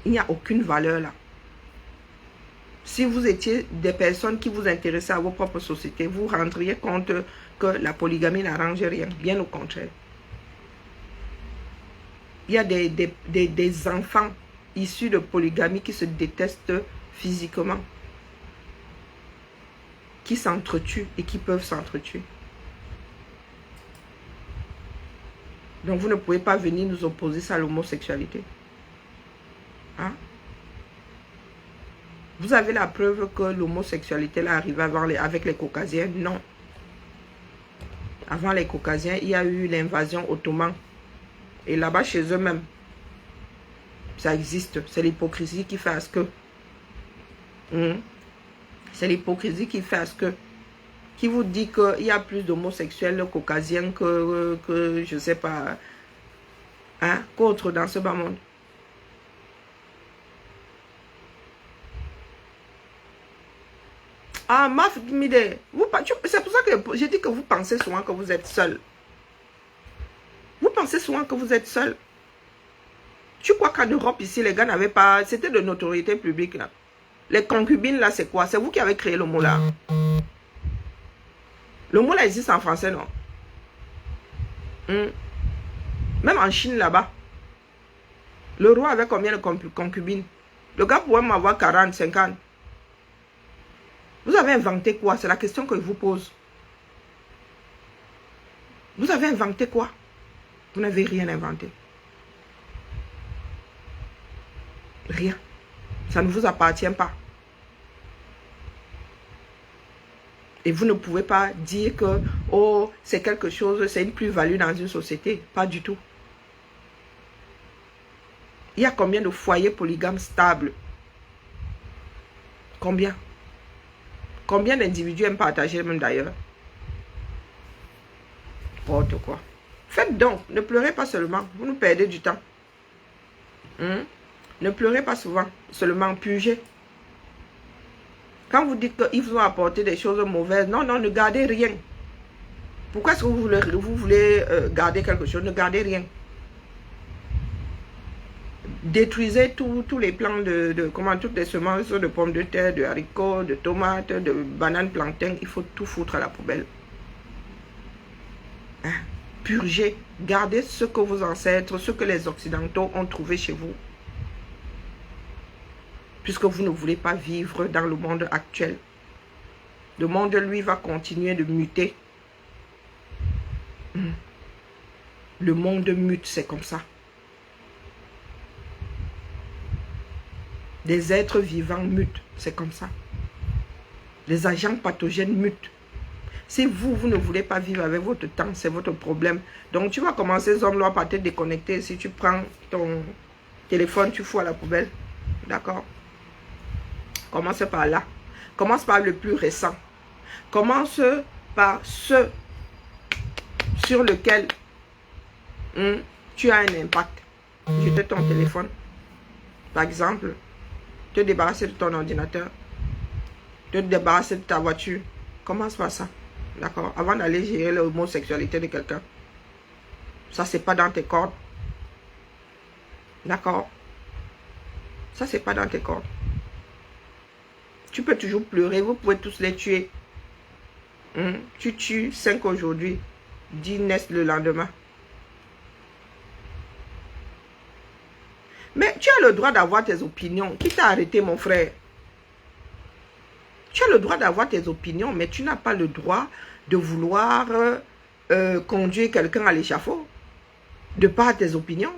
Il n'y a aucune valeur là. Si vous étiez des personnes qui vous intéressaient à vos propres sociétés, vous rendriez compte que la polygamie n'arrange rien. Bien au contraire. Il y a des enfants issus de polygamie qui se détestent physiquement, qui s'entretuent et qui peuvent s'entretuer. Donc vous ne pouvez pas venir nous opposer ça à l'homosexualité. Hein? Vous avez la preuve que l'homosexualité là arrivait avec les Caucasiens? Non. Avant les Caucasiens, il y a eu l'invasion ottomane. Et là-bas, chez eux-mêmes, ça existe. C'est l'hypocrisie qui fait à ce que. C'est l'hypocrisie qui fait à ce que. Qui vous dit qu'il y a plus d'homosexuels caucasiens que je ne sais pas, hein, qu'autres dans ce bas monde. Ah, Maf Mide, c'est pour ça que j'ai dit que vous pensez souvent que vous êtes seul. Vous pensez souvent que vous êtes seul. Tu crois qu'en Europe, ici, les gars n'avaient pas... C'était de notoriété publique, là. Les concubines, là, c'est quoi? C'est vous qui avez créé le mot, là. Le mot, là, existe en français, non? Même en Chine, là-bas. Le roi avait combien de concubines? Le gars pouvait m'avoir 40, 50. Vous avez inventé quoi? C'est la question que je vous pose. Vous avez inventé quoi? Vous n'avez rien inventé. Rien. Ça ne vous appartient pas. Et vous ne pouvez pas dire que, oh, c'est quelque chose, c'est une plus-value dans une société. Pas du tout. Il y a combien de foyers polygames stables? Combien? Combien d'individus aiment partager même d'ailleurs? N'importe quoi. Faites donc, ne pleurez pas seulement, vous nous perdez du temps. Ne pleurez pas souvent, seulement purgez. Quand vous dites qu'ils vous ont apporté des choses mauvaises, non, non, ne gardez rien. Pourquoi est-ce que vous voulez garder quelque chose? Ne gardez rien. Détruisez tous les plants toutes les semences de pommes de terre, de haricots, de tomates, de bananes, plantains. Il faut tout foutre à la poubelle. Hein? Purgez. Gardez ce que vos ancêtres, ce que les Occidentaux ont trouvé chez vous. Puisque vous ne voulez pas vivre dans le monde actuel. Le monde, lui, va continuer de muter. Le monde mute, c'est comme ça. Des êtres vivants mutent, c'est comme ça. Les agents pathogènes mutent. Si vous ne voulez pas vivre avec votre temps, c'est votre problème. Donc tu vas commencer, ces hommes-là, par te déconnecter. Si tu prends ton téléphone, tu fous à la poubelle. D'accord? Commence par là. Commence par le plus récent. Commence par ce sur lequel tu as un impact. Jeter ton téléphone. Par exemple, te débarrasser de ton ordinateur, te débarrasser de ta voiture. Commence par ça. D'accord? Avant d'aller gérer l'homosexualité de quelqu'un. Ça, c'est pas dans tes cordes. D'accord? Ça, c'est pas dans tes cordes. Tu peux toujours pleurer. Vous pouvez tous les tuer. Tu tues 5 aujourd'hui. 10 naissent le lendemain. Mais tu as le droit d'avoir tes opinions. Qui t'a arrêté, mon frère? Tu as le droit d'avoir tes opinions, mais tu n'as pas le droit de vouloir conduire quelqu'un à l'échafaud. De par tes opinions.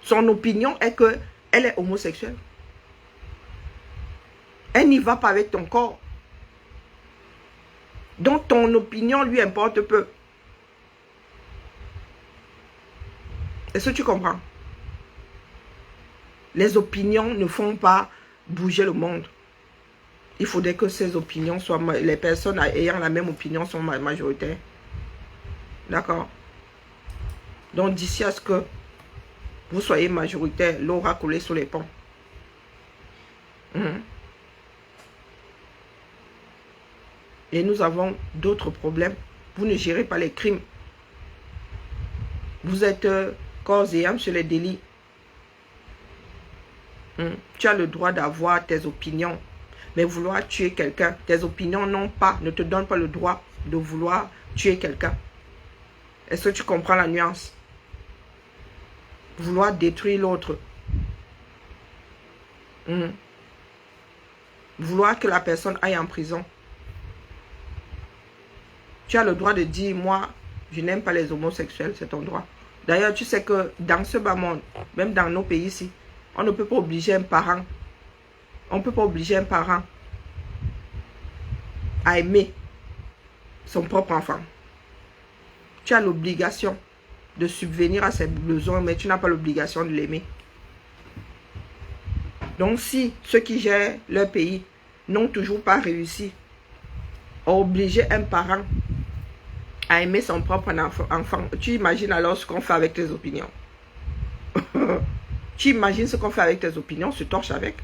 Son opinion est qu'elle est homosexuelle. Elle n'y va pas avec ton corps. Donc ton opinion lui importe peu. Est-ce que tu comprends? Les opinions ne font pas bouger le monde. Il faudrait que ces opinions soient... Les personnes ayant la même opinion sont majoritaires. D'accord? Donc d'ici à ce que vous soyez majoritaire, l'eau aura coulé sur les ponts. Et nous avons d'autres problèmes. Vous ne gérez pas les crimes. Vous êtes corps et âme sur les délits. Tu as le droit d'avoir tes opinions. Mais vouloir tuer quelqu'un, tes opinions ne te donnent pas le droit de vouloir tuer quelqu'un. Est-ce que tu comprends la nuance? Vouloir détruire l'autre. Vouloir que la personne aille en prison. Tu as le droit de dire, moi, je n'aime pas les homosexuels, c'est ton droit. D'ailleurs, tu sais que dans ce bas monde, même dans nos pays ici, on ne peut pas obliger un parent. On ne peut pas obliger un parent à aimer son propre enfant. Tu as l'obligation de subvenir à ses besoins, mais tu n'as pas l'obligation de l'aimer. Donc si ceux qui gèrent leur pays n'ont toujours pas réussi à obliger un parent à aimer son propre enfant, tu imagines alors ce qu'on fait avec tes opinions. Tu imagines ce qu'on fait avec tes opinions, se torche avec.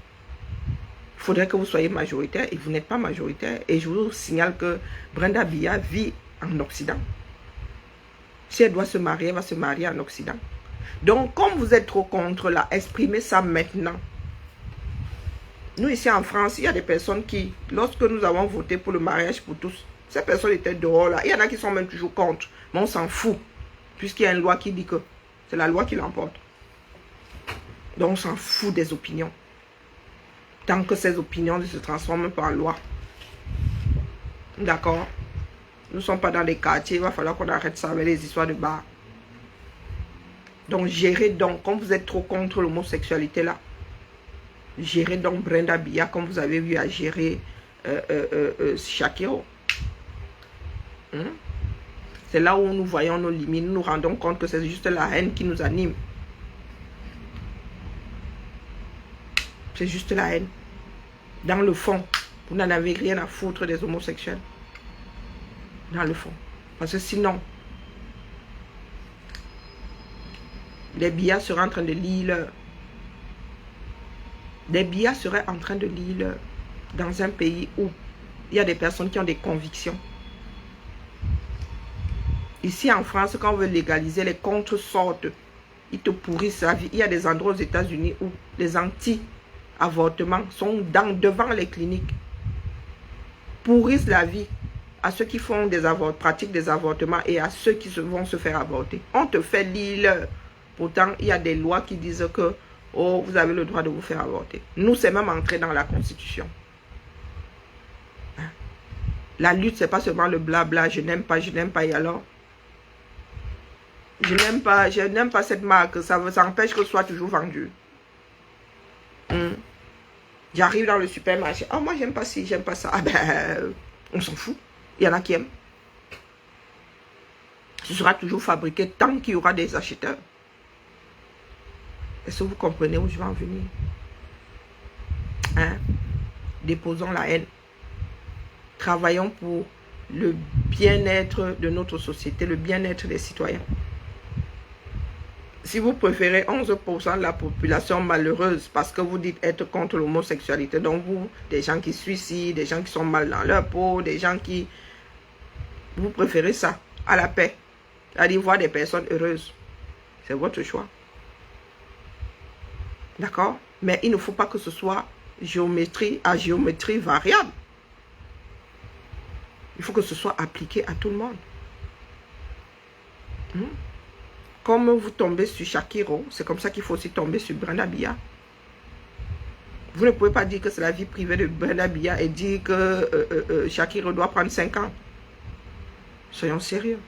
Il faudrait que vous soyez majoritaire et vous n'êtes pas majoritaire. Et je vous signale que Brenda Biya vit en Occident. Si elle doit se marier, elle va se marier en Occident. Donc, comme vous êtes trop contre là, exprimez ça maintenant. Nous, ici en France, il y a des personnes qui, lorsque nous avons voté pour le mariage pour tous, ces personnes étaient dehors là. Il y en a qui sont même toujours contre. Mais on s'en fout. Puisqu'il y a une loi qui dit que c'est la loi qui l'emporte. Donc, on s'en fout des opinions. Tant que ces opinions ne se transforment pas en loi. D'accord? Nous ne sommes pas dans les quartiers. Il va falloir qu'on arrête ça avec les histoires de bar. Donc, gérez donc. Comme vous êtes trop contre l'homosexualité là, gérez donc Brenda Biya comme vous avez vu à gérer Shakiro. C'est là où nous voyons nos limites. Nous nous rendons compte que c'est juste la haine qui nous anime. C'est juste la haine. Dans le fond, vous n'en avez rien à foutre des homosexuels. Dans le fond. Parce que sinon, les billards seraient en train de lire l'heure. Les billards seraient en train de lire l'heure dans un pays où il y a des personnes qui ont des convictions. Ici en France, quand on veut légaliser, les contre sortent. Ils te pourrissent la vie. Il y a des endroits aux États-Unis où les anti-avortements sont devant les cliniques. Pourrissent la vie à ceux qui font pratiquent des avortements et à ceux qui vont se faire avorter. On te fait lire. Pourtant, il y a des lois qui disent que oh, vous avez le droit de vous faire avorter. Nous, c'est même entré dans la Constitution. La lutte, c'est pas seulement le blabla, je n'aime pas, et alors je n'aime pas cette marque, ça empêche que ce soit toujours vendu. J'arrive dans le supermarché, oh moi j'aime pas ci, j'aime pas ça. Ah ben, on s'en fout, il y en a qui aiment. Ce sera toujours fabriqué tant qu'il y aura des acheteurs. Est-ce que vous comprenez où je vais en venir? Déposons la haine. Travaillons pour le bien-être de notre société, le bien-être des citoyens. Si vous préférez 11% de la population malheureuse parce que vous dites être contre l'homosexualité, donc vous, des gens qui suicident, des gens qui sont mal dans leur peau, des gens qui... Vous préférez ça à la paix, aller voir des personnes heureuses. C'est votre choix. D'accord? Mais il ne faut pas que ce soit à géométrie variable. Il faut que ce soit appliqué à tout le monde. Comme vous tombez sur Shakiro, c'est comme ça qu'il faut aussi tomber sur Brenda Biya. Vous ne pouvez pas dire que c'est la vie privée de Brenda Biya et dire que Shakiro doit prendre 5 ans. Soyons sérieux.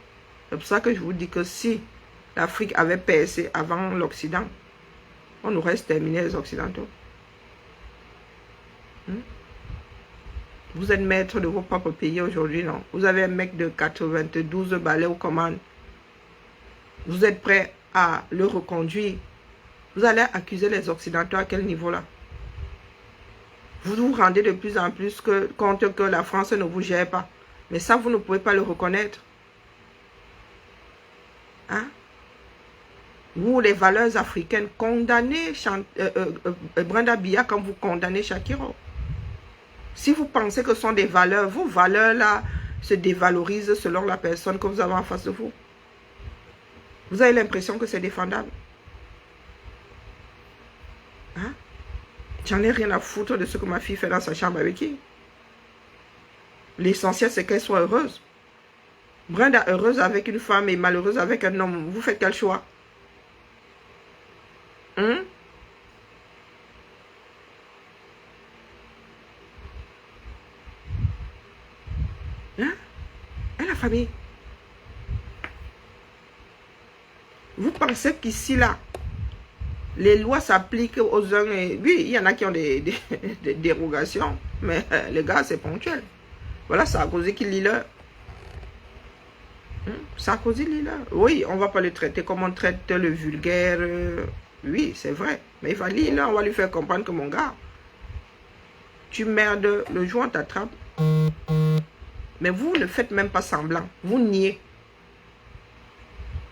C'est pour ça que je vous dis que si l'Afrique avait percé avant l'Occident, on aurait exterminé les Occidentaux. Vous êtes maître de vos propres pays aujourd'hui, non? Vous avez un mec de 92 balais aux commandes. Vous êtes prêt à le reconduire. Vous allez accuser les Occidentaux à quel niveau là? Vous vous rendez de plus en plus compte que la France ne vous gère pas. Mais ça, vous ne pouvez pas le reconnaître. Vous, les valeurs africaines, condamnez Brenda Biya comme vous condamnez Shakiro. Si vous pensez que ce sont des valeurs, vos valeurs-là se dévalorisent selon la personne que vous avez en face de vous. Vous avez l'impression que c'est défendable. J'en ai rien à foutre de ce que ma fille fait dans sa chambre avec qui. L'essentiel, c'est qu'elle soit heureuse. Brenda heureuse avec une femme et malheureuse avec un homme. Vous faites quel choix? Et la famille? Vous pensez qu'ici, là, les lois s'appliquent aux uns et... Oui, il y en a qui ont des dérogations, mais les gars, c'est ponctuel. Voilà, Sarkozy qui lit l'heure. Sarkozy lit l'heure. Oui, on ne va pas le traiter comme on traite le vulgaire. Oui, c'est vrai. Mais il va lire l'heure, on va lui faire comprendre que mon gars, tu merdes, le jour on t'attrape. Mais vous ne faites même pas semblant. Vous niez.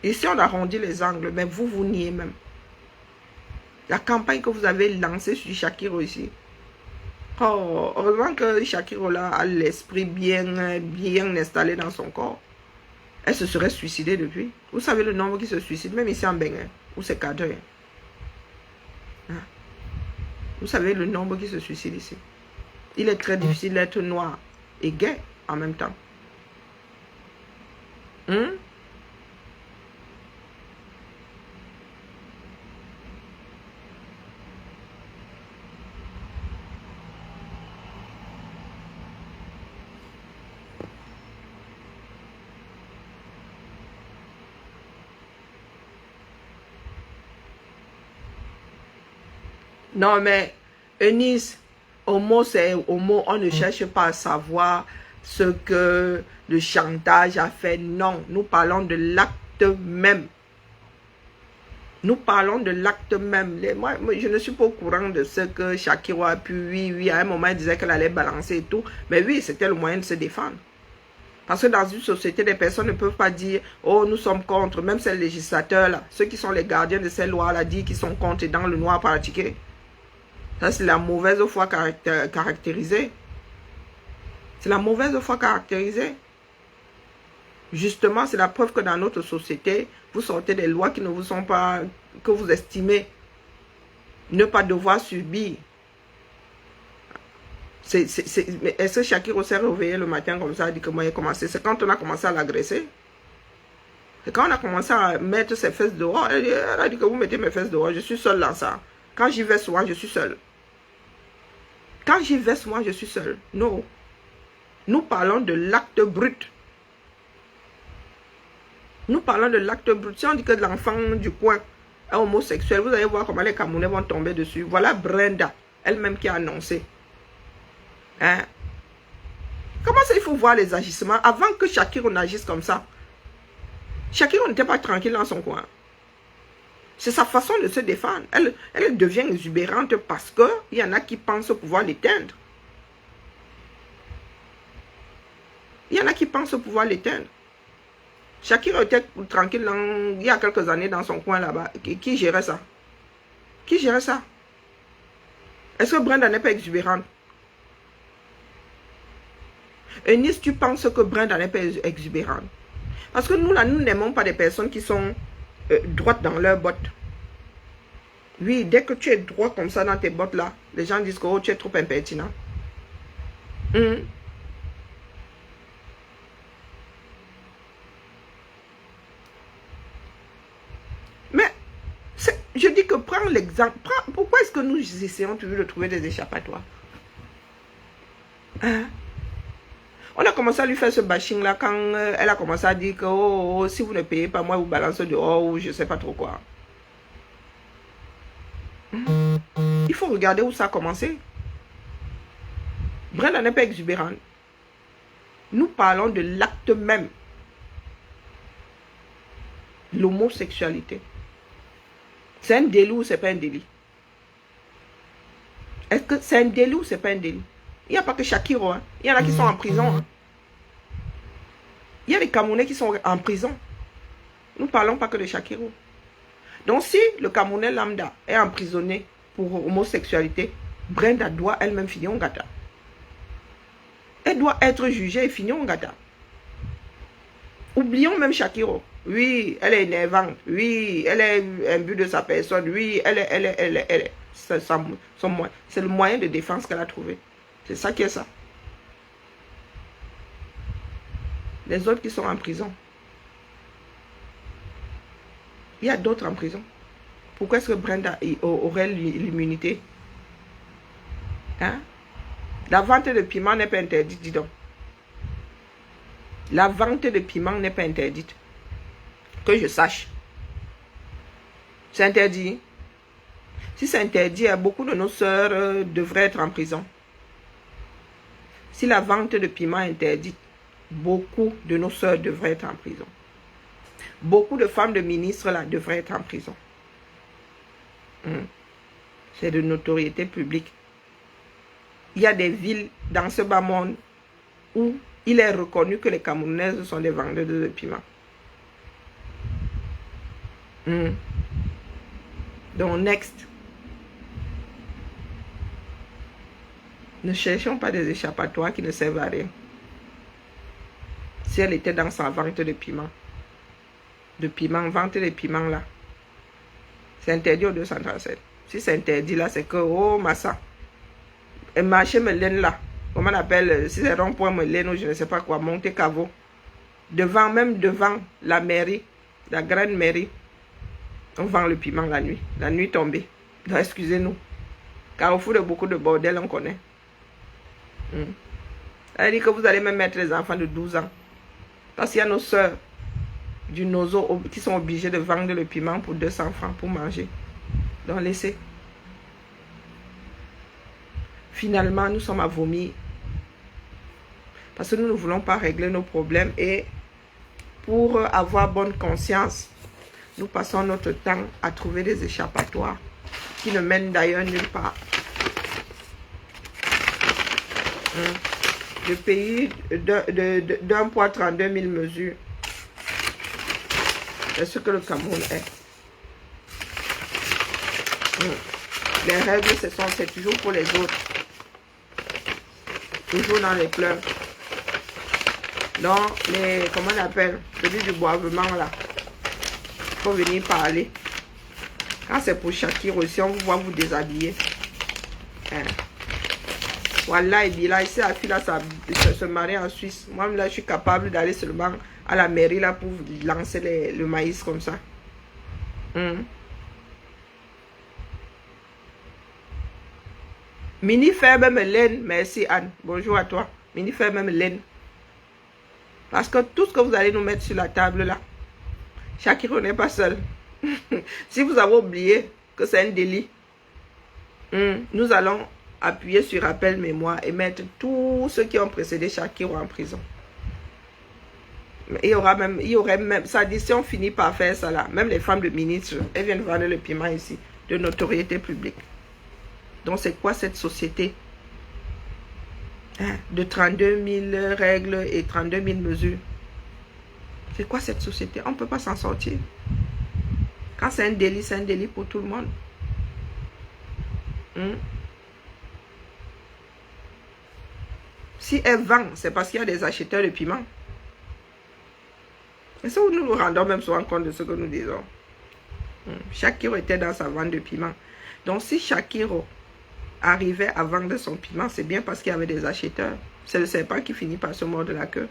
Ici, on arrondit les angles, mais vous niez même. La campagne que vous avez lancée sur Shakiro ici. Oh, heureusement que Shakiro là a l'esprit bien installé dans son corps. Elle se serait suicidée depuis. Vous savez le nombre qui se suicide, même ici en Bénin, où c'est cadré. Vous savez le nombre qui se suicide ici. Il est très difficile d'être noir et gay en même temps. Non, mais Eunice, homo, c'est homo. On ne cherche pas à savoir ce que le chantage a fait. Non, nous parlons de l'acte même. Nous parlons de l'acte même. Moi, je ne suis pas au courant de ce que Shakiro a pu. Oui, à un moment, il disait qu'elle allait balancer et tout. Mais oui, c'était le moyen de se défendre. Parce que dans une société, les personnes ne peuvent pas dire « Oh, nous sommes contre », même ces législateurs-là, ceux qui sont les gardiens de ces lois-là, disent qu'ils sont contre et dans le noir pratiqué. Ça, c'est la mauvaise foi caractérisée. C'est la mauvaise foi caractérisée. Justement, c'est la preuve que dans notre société, vous sortez des lois qui ne vous sont pas, que vous estimez ne pas devoir subir. Est-ce que Shakiro s'est réveillé le matin comme ça, a dit que moi j'ai commencé? C'est quand on a commencé à l'agresser. C'est quand on a commencé à mettre ses fesses dehors. Elle a dit que vous mettez mes fesses dehors. Je suis seule dans ça. Quand j'y vais souvent, je suis seule. Quand j'y vais souvent, je suis seule. Non. Nous parlons de l'acte brut. Nous parlons de l'acte brut. Si on dit que l'enfant du coin est homosexuel, vous allez voir comment les Camerounais vont tomber dessus. Voilà Brenda, elle-même qui a annoncé. Hein? Comment ça, il faut voir les agissements avant que Shakiro n'agisse comme ça? Shakiro n'était pas tranquille dans son coin. C'est sa façon de se défendre. Elle devient exubérante parce qu'il y en a qui pensent pouvoir l'éteindre. Il y en a qui pensent pouvoir l'éteindre. Shakiro était tranquille il y a quelques années dans son coin là-bas. Qui gérait ça? Qui gérait ça? Est-ce que Brenda n'est pas exubérante? Eunice, tu penses que Brenda n'est pas exubérante? Parce que nous, là, nous n'aimons pas des personnes qui sont droites dans leurs bottes. Oui, dès que tu es droit comme ça dans tes bottes là, les gens disent que oh, tu es trop impertinent. Mais, je dis que prends l'exemple. Pourquoi est-ce que nous essayons toujours de trouver des échappatoires? Hein? On a commencé à lui faire ce bashing là quand elle a commencé à dire que oh, si vous ne payez pas, moi vous balancez dehors ou je ne sais pas trop quoi. Il faut regarder où ça a commencé. Brenda n'est pas exubérante. Nous parlons de l'acte même. L'homosexualité. C'est un délit ou c'est pas un délit? Est-ce que c'est un délit ou c'est pas un délit? Il n'y a pas que Shakiro. Hein. Il y en a qui sont en prison. Hein. Il y a des Camerounais qui sont en prison. Nous ne parlons pas que de Shakiro. Donc si le Camerounais lambda est emprisonné pour homosexualité, Brenda doit elle-même finir en gata. Elle doit être jugée et finir en gata. Oublions même Shakiro. Oui, elle est énervante. Oui, elle est imbue de sa personne. Oui, elle est. C'est le moyen de défense qu'elle a trouvé. C'est ça qui est ça. Les autres qui sont en prison. Il y a d'autres en prison. Pourquoi est-ce que Brenda aurait l'immunité? Hein? La vente de piment n'est pas interdite, dis donc. La vente de piment n'est pas interdite. Que je sache. C'est interdit. Si c'est interdit, beaucoup de nos sœurs devraient être en prison. Si la vente de piment est interdite, beaucoup de nos sœurs devraient être en prison. Beaucoup de femmes de ministres là devraient être en prison. C'est de notoriété publique. Il y a des villes dans ce bas monde où il est reconnu que les Camerounaises sont des vendeurs de piment. Donc, next. Ne cherchons pas des échappatoires qui ne servent à rien. Si elle était dans sa vente de piment, vente de piment là, c'est interdit au 237. Si c'est interdit là, c'est que, oh, massa, et marché Mélène là, comment on appelle, si c'est rond-point Mélène ou je ne sais pas quoi, Monte Cavo, même devant la mairie, la grande mairie, on vend le piment la nuit tombée. Donc, excusez-nous, car au fond de beaucoup de bordel, on connaît. Elle dit que vous allez même mettre les enfants de 12 ans. Parce qu'il y a nos soeurs du Nozo qui sont obligées de vendre le piment pour 200 francs pour manger. Donc laissez. Finalement, nous sommes à vomir. Parce que nous ne voulons pas régler nos problèmes. Et pour avoir bonne conscience, nous passons notre temps à trouver des échappatoires qui ne mènent d'ailleurs nulle part. Le pays d'un poids 32 000 mesures. C'est ce que le Cameroun est. Les règles, c'est toujours pour les autres. Toujours dans les pleurs. Dans les, comment on appelle, celui du boivement là. Il faut venir parler. Quand c'est pour Shakir aussi, on vous voit vous déshabiller. Hein. Voilà, et dit là, ici, la fille là, ça se marie en Suisse. Moi, là, je suis capable d'aller seulement à la mairie là pour lancer le maïs comme ça. Mini fait même laine. Merci Anne. Bonjour à toi. Mini fait même laine. Parce que tout ce que vous allez nous mettre sur la table là, Shakira n'est pas seul. Si vous avez oublié que c'est un délit, nous allons appuyer sur rappel mémoire et mettre tous ceux qui ont précédé Shakira en prison. Il y aurait même, ça dit, si on finit par faire ça là, même les femmes de ministres, elles viennent vendre le piment ici, de notoriété publique. Donc c'est quoi cette société de 32 000 règles et 32 000 mesures? C'est quoi cette société? On ne peut pas s'en sortir. Quand c'est un délit pour tout le monde. Si elle vend, c'est parce qu'il y a des acheteurs de piment. Et ça, nous nous rendons même souvent compte de ce que nous disons. Shakira était dans sa vente de piment. Donc si Shakira arrivait à vendre son piment, c'est bien parce qu'il y avait des acheteurs. C'est le serpent qui finit par se mordre la queue.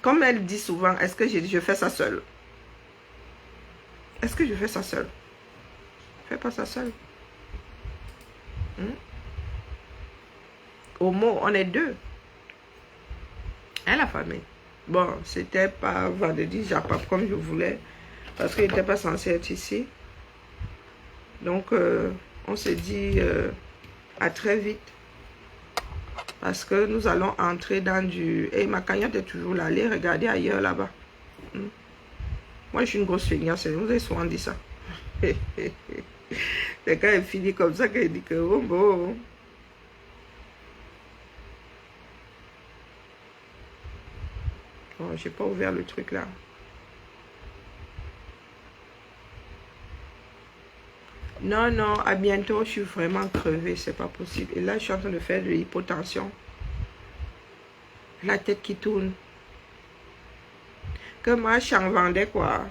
Comme elle dit souvent, est-ce que je fais ça seule? Est-ce que je fais ça seule? Je ne fais pas ça seule. Au mot, on est deux. Et la famille. Bon, c'était pas vendredi, j'appape comme je voulais. Parce qu'il n'était pas censé être ici. Donc, on s'est dit à très vite. Parce que nous allons entrer dans du... Et ma cagnotte est toujours là. Allez regarder ailleurs là-bas. Moi, je suis une grosse feignasse. Vous avez souvent dit ça. C'est quand elle finit comme ça qu'elle dit que... Oh, bon. Oh, j'ai pas ouvert le truc là. Non, non, à bientôt, je suis vraiment crevée, c'est pas possible. Et là, je suis en train de faire de l'hypotension. La tête qui tourne. Que moi, je en vendais quoi.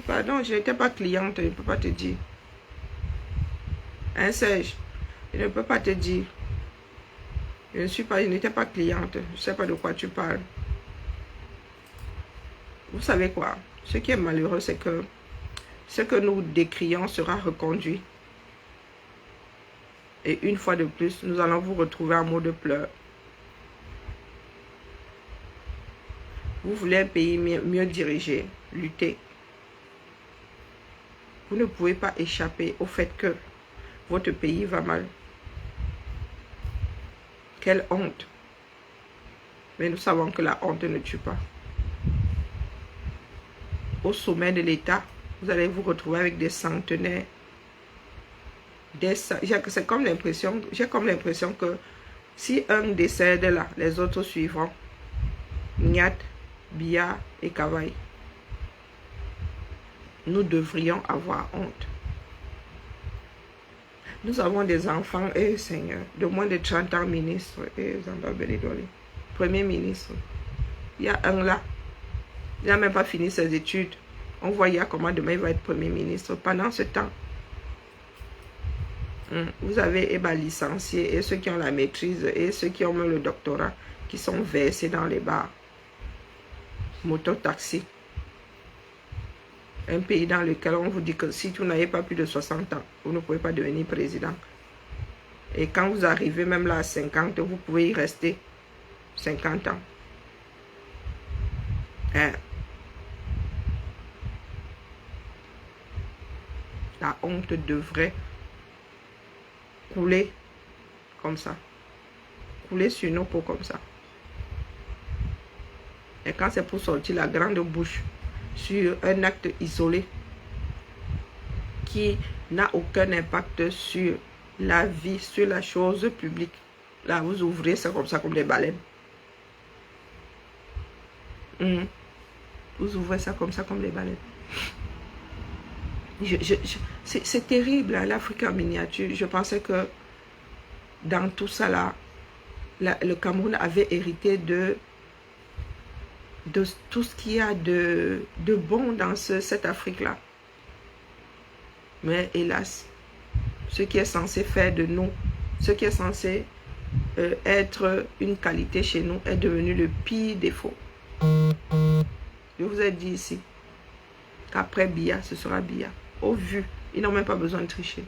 Pardon, je n'étais pas cliente, je ne peux pas te dire. Hein, Serge, je ne peux pas te dire. Je n'étais pas cliente, je ne sais pas de quoi tu parles. Vous savez quoi? Ce qui est malheureux, c'est que ce que nous décrions sera reconduit. Et une fois de plus, nous allons vous retrouver en mode de pleurs. Vous voulez un pays mieux dirigé, lutter. Vous ne pouvez pas échapper au fait que votre pays va mal. Quelle honte. Mais nous savons que la honte ne tue pas. Au sommet de l'État, vous allez vous retrouver avec des centenaires. C'est comme l'impression, j'ai comme l'impression que si un décède là, les autres suivront. Niat, Bia et Kavaï. Nous devrions avoir honte. Nous avons des enfants, Seigneur, de moins de 30 ans ministres, Premier ministre. Il y a un là, il n'a même pas fini ses études. On voyait comment demain il va être Premier ministre. Pendant ce temps, vous avez licenciés et ceux qui ont la maîtrise et ceux qui ont même le doctorat qui sont versés dans les bars. Moto-taxi. Un pays dans lequel on vous dit que si vous n'avez pas plus de 60 ans, vous ne pouvez pas devenir président. Et quand vous arrivez même là à 50, vous pouvez y rester 50 ans. La honte devrait couler comme ça. Couler sur nos peaux comme ça. Et quand c'est pour sortir la grande bouche sur un acte isolé qui n'a aucun impact sur la vie sur la chose publique. Là, vous ouvrez ça comme ça, comme des baleines. Vous ouvrez ça comme ça, comme des baleines. C'est terrible, hein, l'Afrique en miniature. Je pensais que dans tout ça là, le Cameroun avait hérité de tout ce qu'il y a de bon dans cette Afrique-là. Mais hélas, ce qui est censé faire de nous, ce qui est censé être une qualité chez nous, est devenu le pire défaut. Je vous ai dit ici qu'après Biya, ce sera Biya. Au vu, ils n'ont même pas besoin de tricher.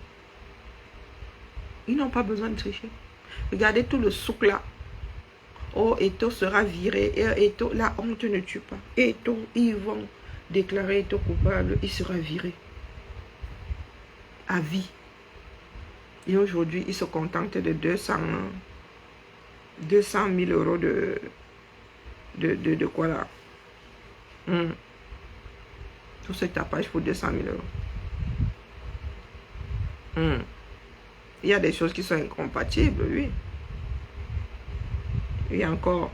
Ils n'ont pas besoin de tricher. Regardez tout le souk là. Oh, Eto sera viré. Et Eto, la honte ne tue pas. Eto, ils vont déclarer Eto coupable. Il sera viré. À vie. Et aujourd'hui, ils se contentent de 200 000 euros de quoi là. Tout ce tapage pour 200 000 euros. Il y a des choses qui sont incompatibles, oui. Et encore.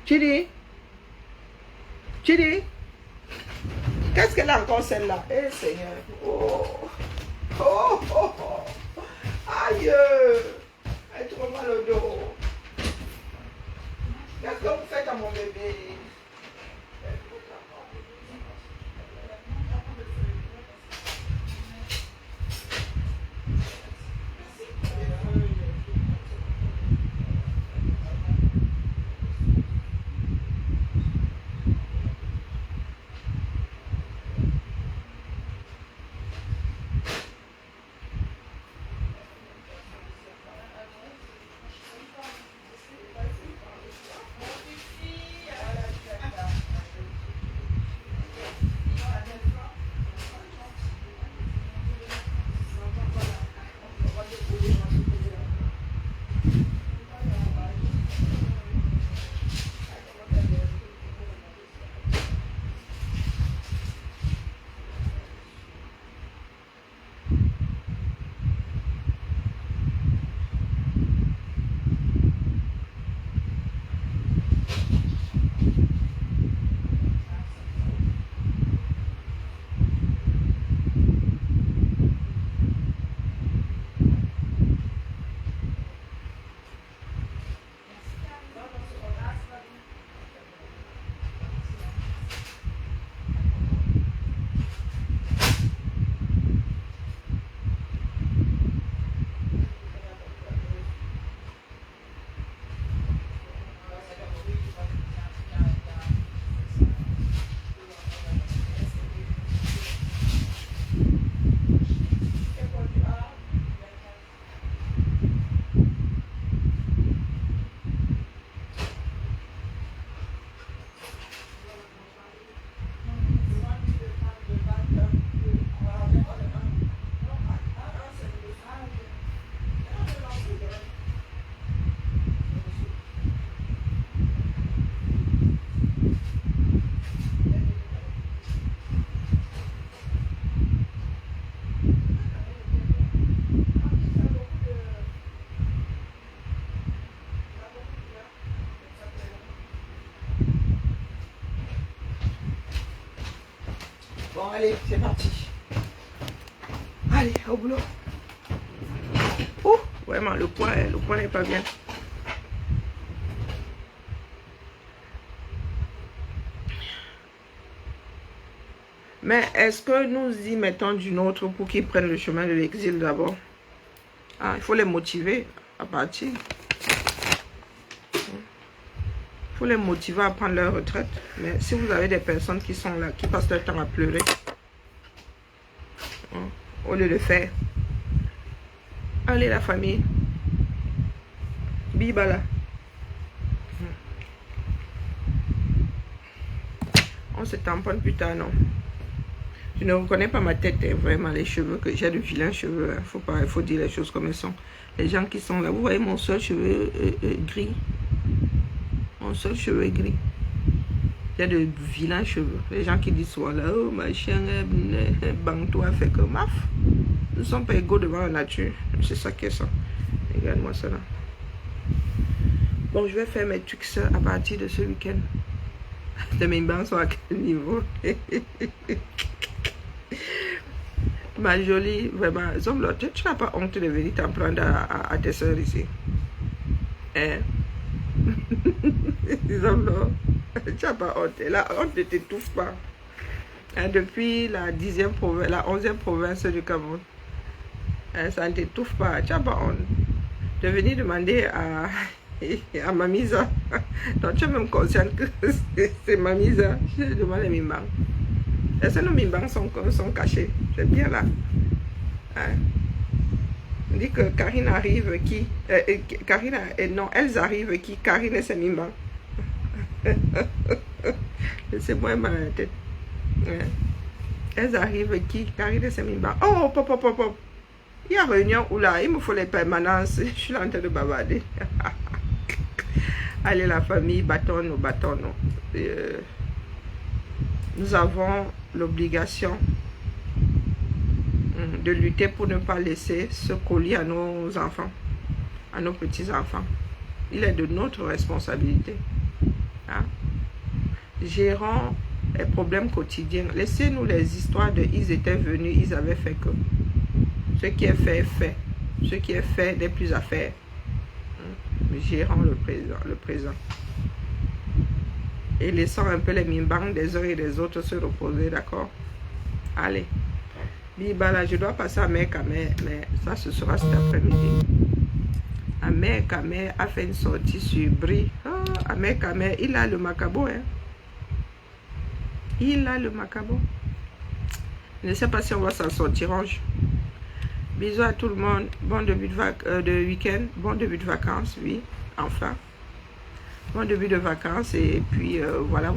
Chidi. Chidi. Qu'est-ce qu'elle a encore celle-là? Eh Seigneur. Oh. Oh, oh, oh. Aïe. Elle est trop mal au dos. Qu'est-ce que vous faites à mon bébé? Bon, allez, c'est parti. Allez, au boulot. Oh, vraiment, le poids n'est pas bien. Mais est-ce que nous y mettons d'une autre pour qu'ils prennent le chemin de l'exil d'abord? Ah, il faut les motiver à partir. Il faut les motiver à prendre leur retraite. Mais si vous avez des personnes qui sont là, qui passent leur temps à pleurer, au lieu de faire, allez la famille, bibala. On se tamponne plus tard, non. Je ne reconnais pas ma tête, hein, vraiment, les cheveux, que j'ai de vilains cheveux. Hein. Il faut dire les choses comme elles sont. Les gens qui sont là, vous voyez mon seul cheveu gris. Mon seul cheveu est gris. J'ai de vilains cheveux. Les gens qui disent, voilà, oh, machin, bang, toi, fait que maf. Nous ne sommes pas égaux devant la nature. C'est ça qui est ça. Regarde-moi ça là. Bon, je vais faire mes trucs à partir de ce week-end. Mes bancs sont à quel niveau? Ma jolie, vraiment, Zomlo, tu n'as pas honte de venir t'en prendre à tes soeurs ici. Hein? Zomlo, tu n'as pas honte. La honte ne t'étouffe pas. Hein, depuis la 11e province du Cameroun. Hein, ça ne t'étouffe pas. Tu n'as pas honte de venir demander à Mamisa. Donc tu es même consciente que c'est Mamisa. Je demande les mimbang. Est-ce que nos mimbang sont cachés? C'est bien là. Hein? On dit que Karine arrive qui Karine, non, elles arrivent qui Karine et ses mimbang. C'est moi mal à la tête. Hein? Elles arrivent qui Karine et ses mimbang. Oh, pop, pop, pop, pop. Il y a réunion où là, il me faut les permanences. Je suis là en train de bavarder. Allez, la famille, battons-nous. Nous avons l'obligation de lutter pour ne pas laisser ce colis à nos enfants, à nos petits-enfants. Il est de notre responsabilité. Hein? Gérons les problèmes quotidiens. Laissez-nous les histoires de ils étaient venus, ils avaient fait que. Ce qui est fait est fait. Ce qui est fait n'est plus à faire. Gérons le présent. Et laissons un peu les mimbangs des uns et des autres se reposer, d'accord? Allez. Bibala, je dois passer à Mère Kamé, mais ça ce sera cet après-midi. Mère Kamé a fait une sortie sur Brie. Ah, Mère Kamé, il a le macabo, hein? Il a le macabo. Je ne sais pas si on va s'en sortir. Bisous à tout le monde. Bon début de week-end. Bon début de vacances, oui. Enfin. Bon début de vacances. Et puis, voilà.